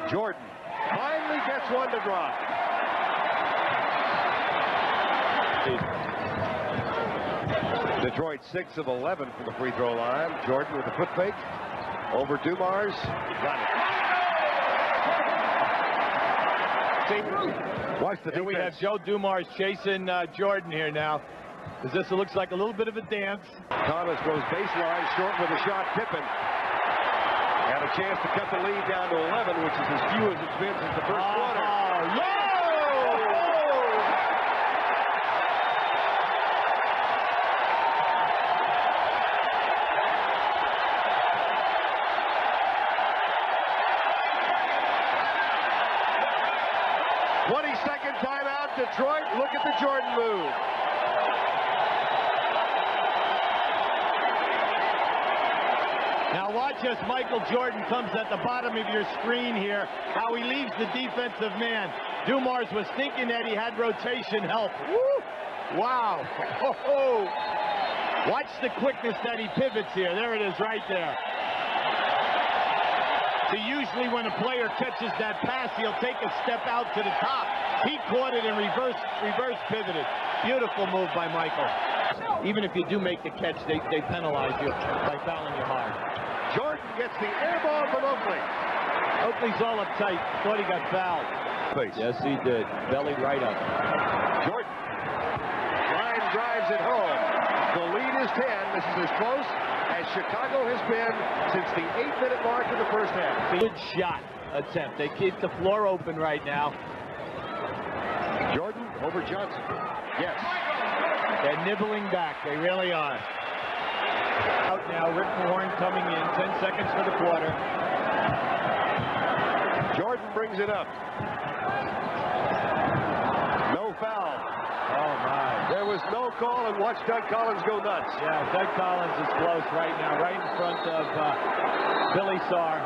Jordan finally gets one to drop. Detroit 6 of 11 from the free throw line. Jordan with the foot fake over Dumars. Got it. Watch the defense. We have Joe Dumars chasing Jordan here now. Because this looks like a little bit of a dance. Thomas goes baseline short with a shot. Pippen had a chance to cut the lead down to 11, which is as few as it's been since the first quarter. Yeah! 20-second timeout, Detroit. Look at the Jordan move. Now watch as Michael Jordan comes at the bottom of your screen here, how he leaves the defensive man. Dumars was thinking that he had rotation help. Woo! Wow. Oh. Watch the quickness that he pivots here. There it is right there. So usually when a player catches that pass, he'll take a step out to the top. He caught it and reverse pivoted. Beautiful move by Michael. Even if you do make the catch, they penalize you by fouling you hard. Jordan gets the air ball from Oakley. Oakley's all uptight. Thought he got fouled. Yes, he did. Belly right up. Jordan. Line drives it home. The lead is 10. This is as close as Chicago has been since the 8-minute mark of the first half. Good shot attempt. They keep the floor open right now. Jordan over Johnson. Yes. They're nibbling back. They really are. Out now. Rick Mahorn coming in. 10 seconds for the quarter. Jordan brings it up. No foul. Oh, my. There was no call, and watch Doug Collins go nuts. Yeah, Doug Collins is close right now, right in front of Billy Sarr.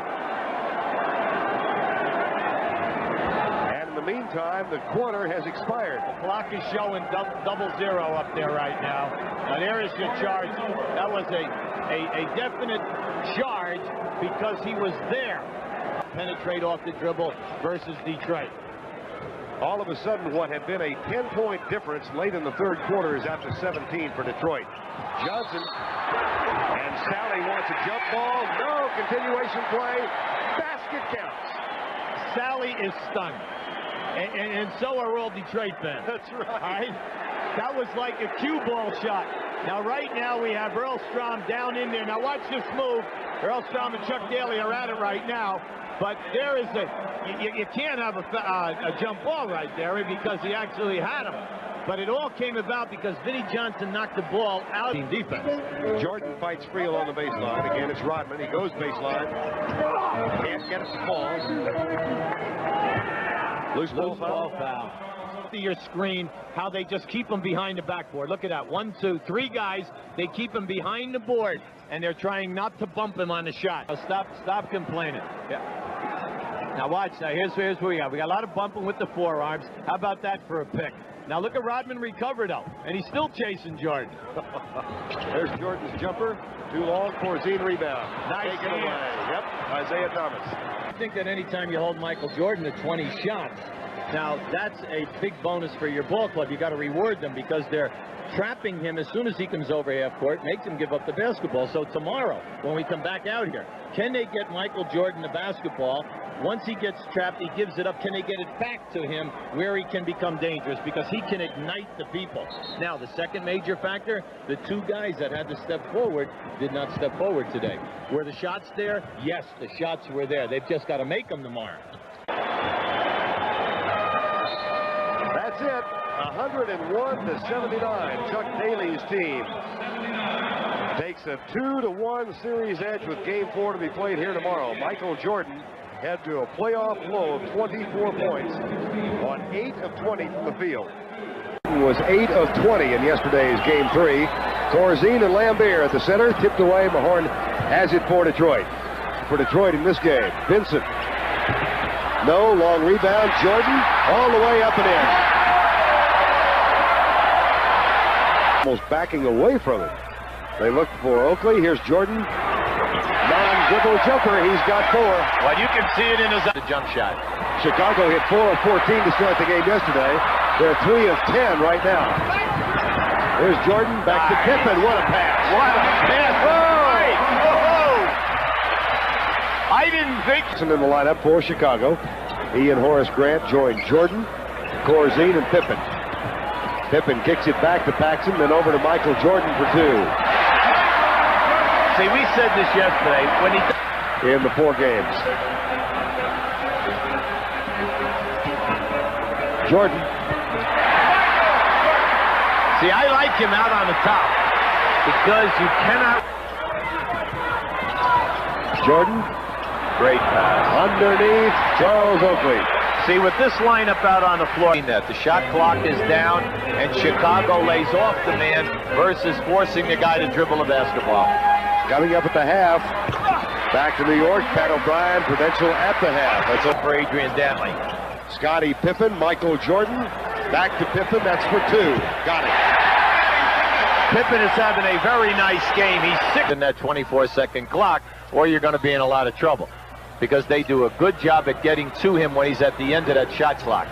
And in the meantime, the quarter has expired. The clock is showing double zero up there right now. Now there is your charge. That was a definite charge because he was there. penetrate off the dribble versus Detroit. All of a sudden, what had been a 10-point difference late in the third quarter is out to 17 for Detroit. Johnson and Sally wants a jump ball. No, continuation play. Basket counts. Sally is stunned. And so are all Detroit fans. That's right. All right? That was like a cue ball shot. Now, right now, we have Earl Strom down in there. Now, watch this move. Earl Strom and Chuck Daly are at it right now. But there is you can't have a jump ball right there because he actually had him. But it all came about because Vinnie Johnson knocked the ball out in defense. Jordan fights free along the baseline. Again, it's Rodman. He goes baseline. Can't get it to fall. Loose ball foul. Your screen, how they just keep them behind the backboard. Look at that. 1, 2, 3 guys. They keep him behind the board, and they're trying not to bump him on the shot. Stop complaining. Yeah. Now watch. Now here's what we got. We got a lot of bumping with the forearms. How about that for a pick? Now look at Rodman recover though, and he's still chasing Jordan. There's Jordan's jumper. Too long. Corzine rebound. Nice. Take it away. Yep. Isaiah Thomas. I think that anytime you hold Michael Jordan to 20 shots, now that's a big bonus for your ball club. You got to reward them because they're trapping him as soon as he comes over half court, makes him give up the basketball. So tomorrow, when we come back out here, can they get Michael Jordan the basketball? Once he gets trapped, he gives it up. Can they get it back to him where he can become dangerous? Because he can ignite the people. Now, the second major factor, the 2 guys that had to step forward did not step forward today. Were the shots there? Yes, the shots were there. They've just got to make them tomorrow. That's it. 101-79. Chuck Daly's team takes a 2-1 series edge with Game 4 to be played here tomorrow. Michael Jordan had to a playoff low of 24 points on 8 of 20 from the field. Was 8 of 20 in yesterday's Game 3. Corzine and Lambert at the center, tipped away. Mahorn has it for Detroit. For Detroit in this game, Vincent. No, long rebound. Jordan all the way up and in. Almost backing away from it. They look for Oakley. Here's Jordan. Non-dribble jumper. He's got 4. Well, you can see it in his jump shot. Chicago hit 4 of 14 to start the game yesterday. They're 3 of 10 right now. Here's Jordan. Back to Pippen. What a pass. What a pass. Whoa! I didn't think. In the lineup for Chicago. He and Horace Grant join Jordan, Corzine, and Pippen. Pippen kicks it back to Paxson, then over to Michael Jordan for 2. See, we said this yesterday when he in the 4 games. Jordan. See, I like him out on the top because you cannot. Jordan. Great pass. Underneath, Charles Oakley. See, with this lineup out on the floor, the shot clock is down, and Chicago lays off the man versus forcing the guy to dribble a basketball. Coming up at the half. Back to New York. Pat O'Brien, Prudential at the half. That's up for Adrian Dantley. Scottie Pippen, Michael Jordan. Back to Pippen. That's for 2. Got it. Pippen is having a very nice game. He's 6 in that 24-second clock, or you're going to be in a lot of trouble, because they do a good job at getting to him when he's at the end of that shot clock.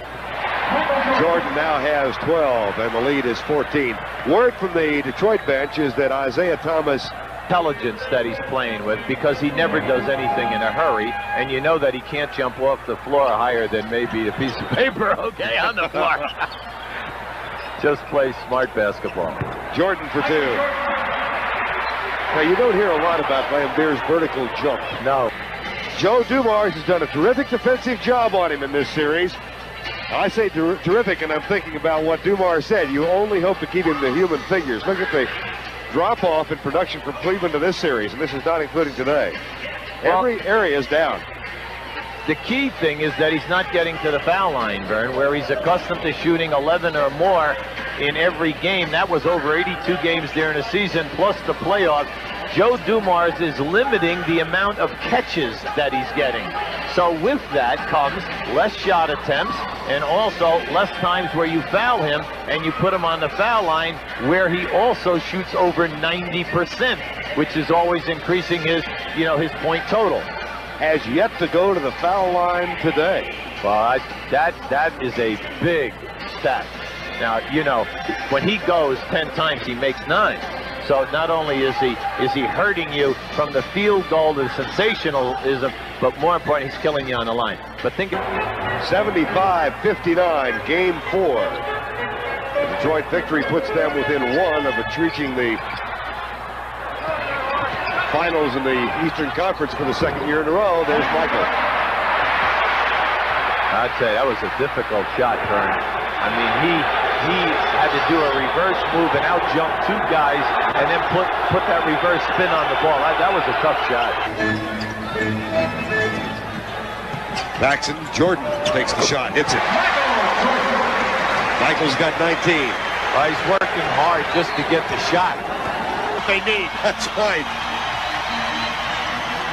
Jordan now has 12, and the lead is 14. Word from the Detroit bench is that Isaiah Thomas... Intelligence that he's playing with, because he never does anything in a hurry, and you know that he can't jump off the floor higher than maybe a piece of paper, okay, on the floor. Just play smart basketball. Jordan for 2. Now, you don't hear a lot about Lambert's vertical jump. No. Joe Dumars has done a terrific defensive job on him in this series. I say terrific, and I'm thinking about what Dumars said. You only hope to keep him to human figures. Look at the drop-off in production from Cleveland to this series, and this is not including today. Every area is down. The key thing is that he's not getting to the foul line, Vern, where he's accustomed to shooting 11 or more in every game. That was over 82 games during the season, plus the playoffs. Joe Dumars is limiting the amount of catches that he's getting. So with that comes less shot attempts and also less times where you foul him and you put him on the foul line, where he also shoots over 90%, which is always increasing his, his point total. has yet to go to the foul line today. Well, that is a big stat. Now, you know, when he goes 10 times, he makes 9. So not only is he hurting you from the field goal to sensationalism, but more important, he's killing you on the line. But think 75-59, game 4. The Detroit victory puts them within 1 of reaching the finals in the Eastern Conference for the 2nd year in a row. There's Michael. I'd say that was a difficult shot, Vern. I mean, he had to do a reverse move and out jump 2 guys and then put that reverse spin on the ball. That was a tough shot. Paxson, Jordan takes the shot, hits it. Michael's got 19. He's working hard just to get the shot. What they need. That's right.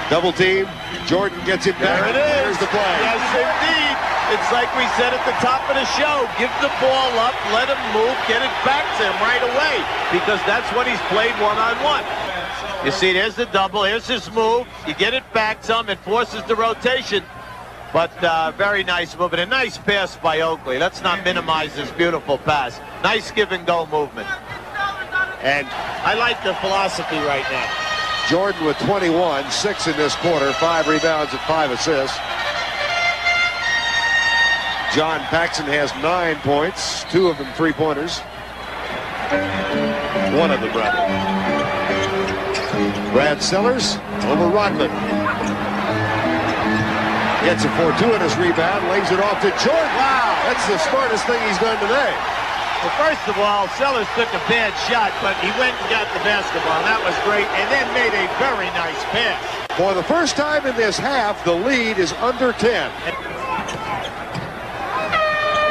Double team. Jordan gets it back. There it is. There's the play. Yes, indeed. It's like we said at the top of the show. Give the ball up, let him move, get it back to him right away. Because that's what he's played one-on-one. You see, there's the double. Here's his move. You get it back to him. It forces the rotation. But very nice move. And a nice pass by Oakley. Let's not minimize this beautiful pass. Nice give-and-go movement. And I like their philosophy right now. Jordan with 21, 6 in this quarter, 5 rebounds and 5 assists. John Paxson has 9 points, 2 of them 3-pointers. 1 of them, rather. Brad Sellers over Rodman. Gets a fortuitous rebound, lays it off to Jordan. Wow, that's the smartest thing he's done today. Well, first of all, Sellers took a bad shot, but he went and got the basketball. That was great, and then made a very nice pass. For the first time in this half, the lead is under 10.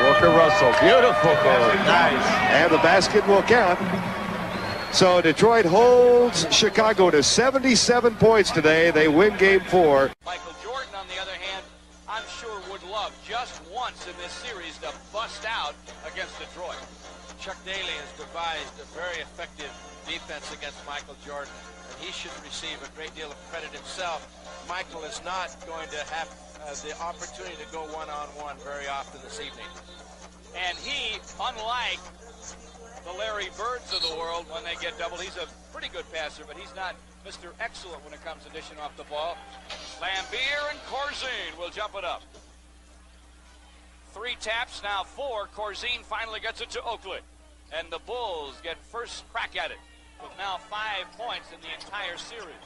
Walker Russell, beautiful goal, nice. And the basket will count. So Detroit holds Chicago to 77 points today. They win game 4. Michael Jordan, on the other hand, I'm sure would love just once in this series to bust out against Detroit. Chuck Daly has devised a very effective defense against Michael Jordan, and he should receive a great deal of credit himself. Michael is not going to have the opportunity to go one-on-one very often this evening. And he, unlike the Larry Birds of the world, when they get doubled, he's a pretty good passer, but he's not Mr. Excellent when it comes to dishing off the ball. Lambier and Corzine will jump it up. 3 taps, now 4. Corzine finally gets it to Oakley. And the Bulls get first crack at it with now 5 points in the entire series.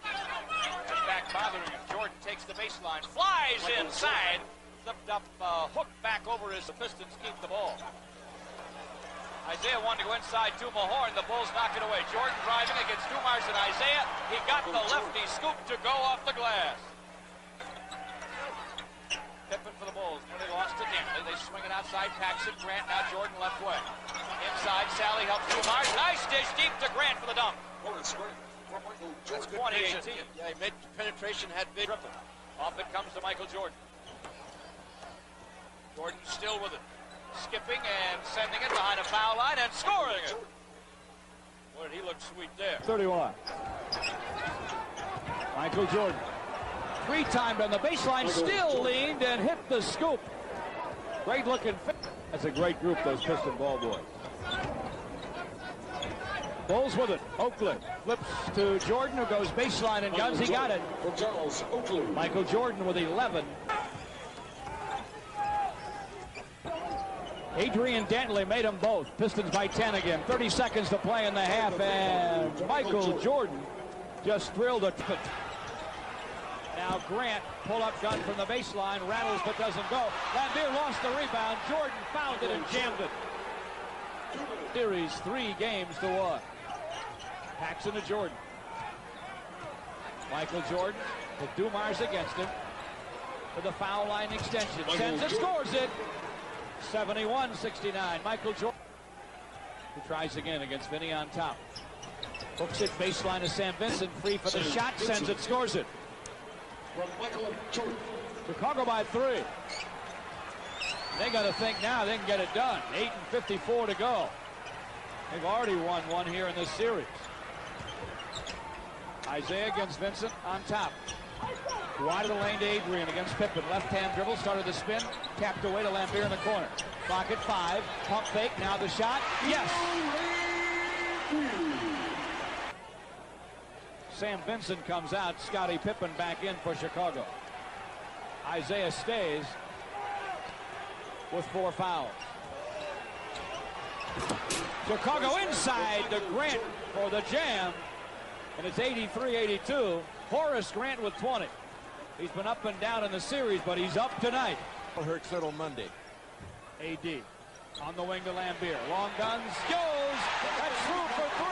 That's back bothering him. Jordan takes the baseline, flies inside, slipped up, hook back over as the Pistons keep the ball. Isaiah wanted to go inside to Mahorn. The Bulls knock it away. Jordan driving against Dumars and Isaiah. He got the lefty scoop to go off the glass. Pippen for the Bulls. When they lost to Dantley, they swing it outside. Paxson, Grant, now Jordan left way. Inside, Sally helps Dumars. Nice dish deep to Grant for the dunk. That's 2018. Yeah, he made penetration, had big triple. Off it comes to Michael Jordan. Jordan still with it. Skipping and sending it behind a foul line and scoring it. Boy, did he look sweet there. 31. Michael Jordan. 3-timed on the baseline, still leaned and hit the scoop. Great looking fit. That's a great group, those Piston ball boys. Bulls with it. Oakley flips to Jordan, who goes baseline and guns. He got it. Michael Jordan with 11. Adrian Dantley made them both. Pistons by 10 again. 30 seconds to play in the half, and Michael Jordan just drilled a tip. Now Grant, pull-up gun from the baseline, rattles but doesn't go. Lambier lost the rebound. Jordan found it and jammed it. Series 3 games to 1. Paxson to Jordan. Michael Jordan with Dumars against him for the foul line extension. Sends it, scores it. 71-69. Michael Jordan, who tries again against Vinny on top. Hooks it baseline to Sam Vincent, free for the shot, sends it, scores it. Chicago by 3. They got to think now they can get it done. 8:54 to go. They've already won one here in this series. Isaiah against Vincent on top. Wide of the lane to Adrian against Pippen. Left-hand dribble, started the spin, tapped away to Laimbeer in the corner. Clock at 5, pump fake, now the shot, yes! Sam Vincent comes out, Scottie Pippen back in for Chicago. Isaiah stays with 4 fouls. Chicago inside to Grant for the jam, and it's 83-82. Horace Grant with 20. He's been up and down in the series, but he's up tonight. Hurts little Monday. AD on the wing to Laimbeer. Long guns, goes. That's through for 3.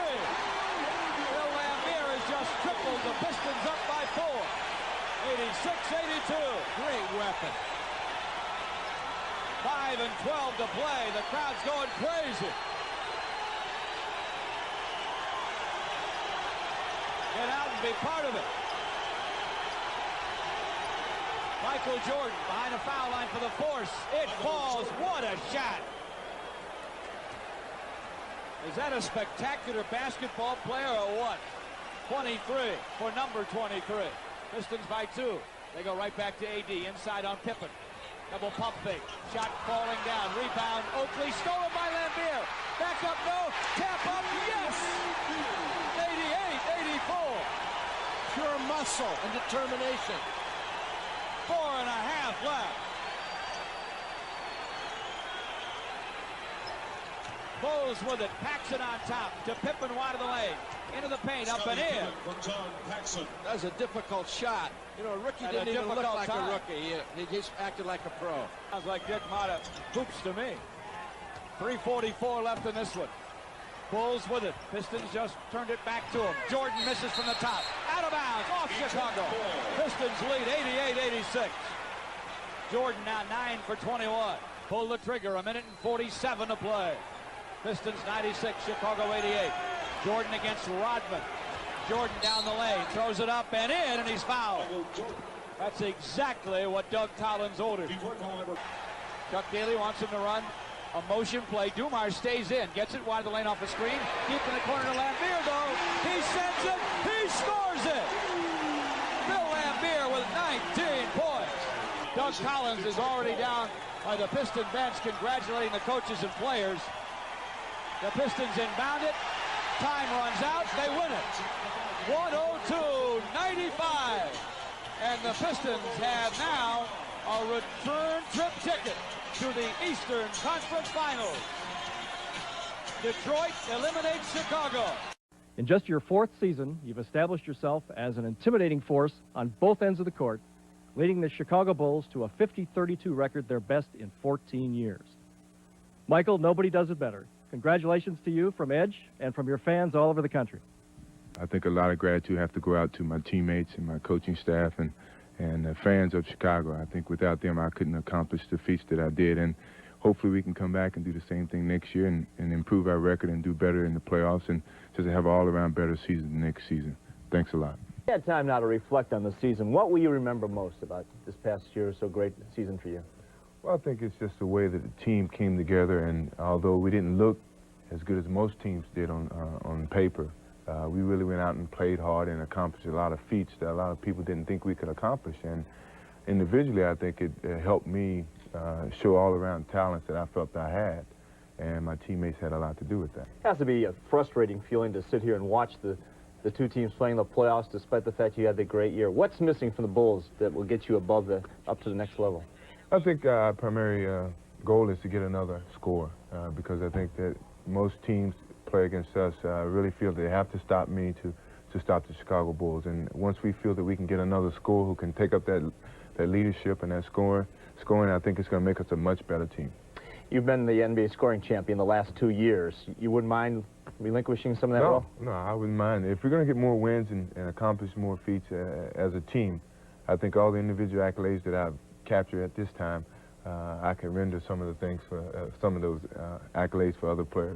Bill Laimbeer has just tripled the Pistons up by 4. 86-82. Great weapon. 5 and 12 to play. The crowd's going crazy. Get out and be part of it. Michael Jordan behind a foul line for the force. It falls. What a shot. Is that a spectacular basketball player or what? 23 for number 23. Pistons by 2. They go right back to AD. Inside on Pippen. Double pump fake. Shot falling down. Rebound. Oakley stolen by Laimbeer. Back up, no. Tap up. Yes. 88-84. Pure muscle and determination. 4.5 left. Bowles with it, Paxson on top to Pippen wide of the lane. Into the paint, up and in. That's a difficult shot. You know, a rookie At didn't a even look difficult like time. a rookie. He just acted like a pro. Sounds like Dick Motta hoops to me. 3:44 left in this one. Bulls with it. Pistons just turned it back to him. Jordan misses from the top. Out of bounds, off Chicago. Pistons lead 88-86. Jordan now 9 for 21. Pull the trigger, 1:47 to play. Pistons 96, Chicago 88. Jordan against Rodman. Jordan down the lane, throws it up and in, and he's fouled. That's exactly what Doug Collins ordered. Chuck Daly wants him to run a motion play. Dumars stays in, gets it wide of the lane off the screen. Deep in the corner to Laimbeer, though. He sends it, he scores it! Bill Laimbeer with 19 points. Doug Collins is already down by the Piston bench, congratulating the coaches and players. The Pistons inbound it. Time runs out. They win it. 102-95. And the Pistons have now a return trip ticket to the Eastern Conference Finals. Detroit eliminates Chicago. In just your 4th season, you've established yourself as an intimidating force on both ends of the court, leading the Chicago Bulls to a 50-32 record, their best in 14 years. Michael, nobody does it better. Congratulations to you from Edge and from your fans all over the country. I think a lot of gratitude have to go out to my teammates and my coaching staff and the fans of Chicago. I think without them, I couldn't accomplish the feats that I did. And hopefully we can come back and do the same thing next year and improve our record and do better in the playoffs and just have an all-around better season next season. Thanks a lot. You had time now to reflect on the season. What will you remember most about this past year? So great season for you. Well, I think it's just the way that the team came together, and although we didn't look as good as most teams did on paper, we really went out and played hard and accomplished a lot of feats that a lot of people didn't think we could accomplish. And individually, I think it helped me show all-around talents that I felt I had, and my teammates had a lot to do with that. It has to be a frustrating feeling to sit here and watch the two teams playing the playoffs, despite the fact you had the great year. What's missing from the Bulls that will get you up to the next level? I think our primary goal is to get another score because I think that most teams play against us really feel they have to stop me to stop the Chicago Bulls. And once we feel that we can get another score who can take up that leadership and that scoring, I think it's going to make us a much better team. You've been the NBA scoring champion the last 2 years. You wouldn't mind relinquishing some of that role? No, I wouldn't mind. If we're going to get more wins and accomplish more feats as a team, I think all the individual accolades that I've captured at this time, I can render some of the things for some of those accolades for other players.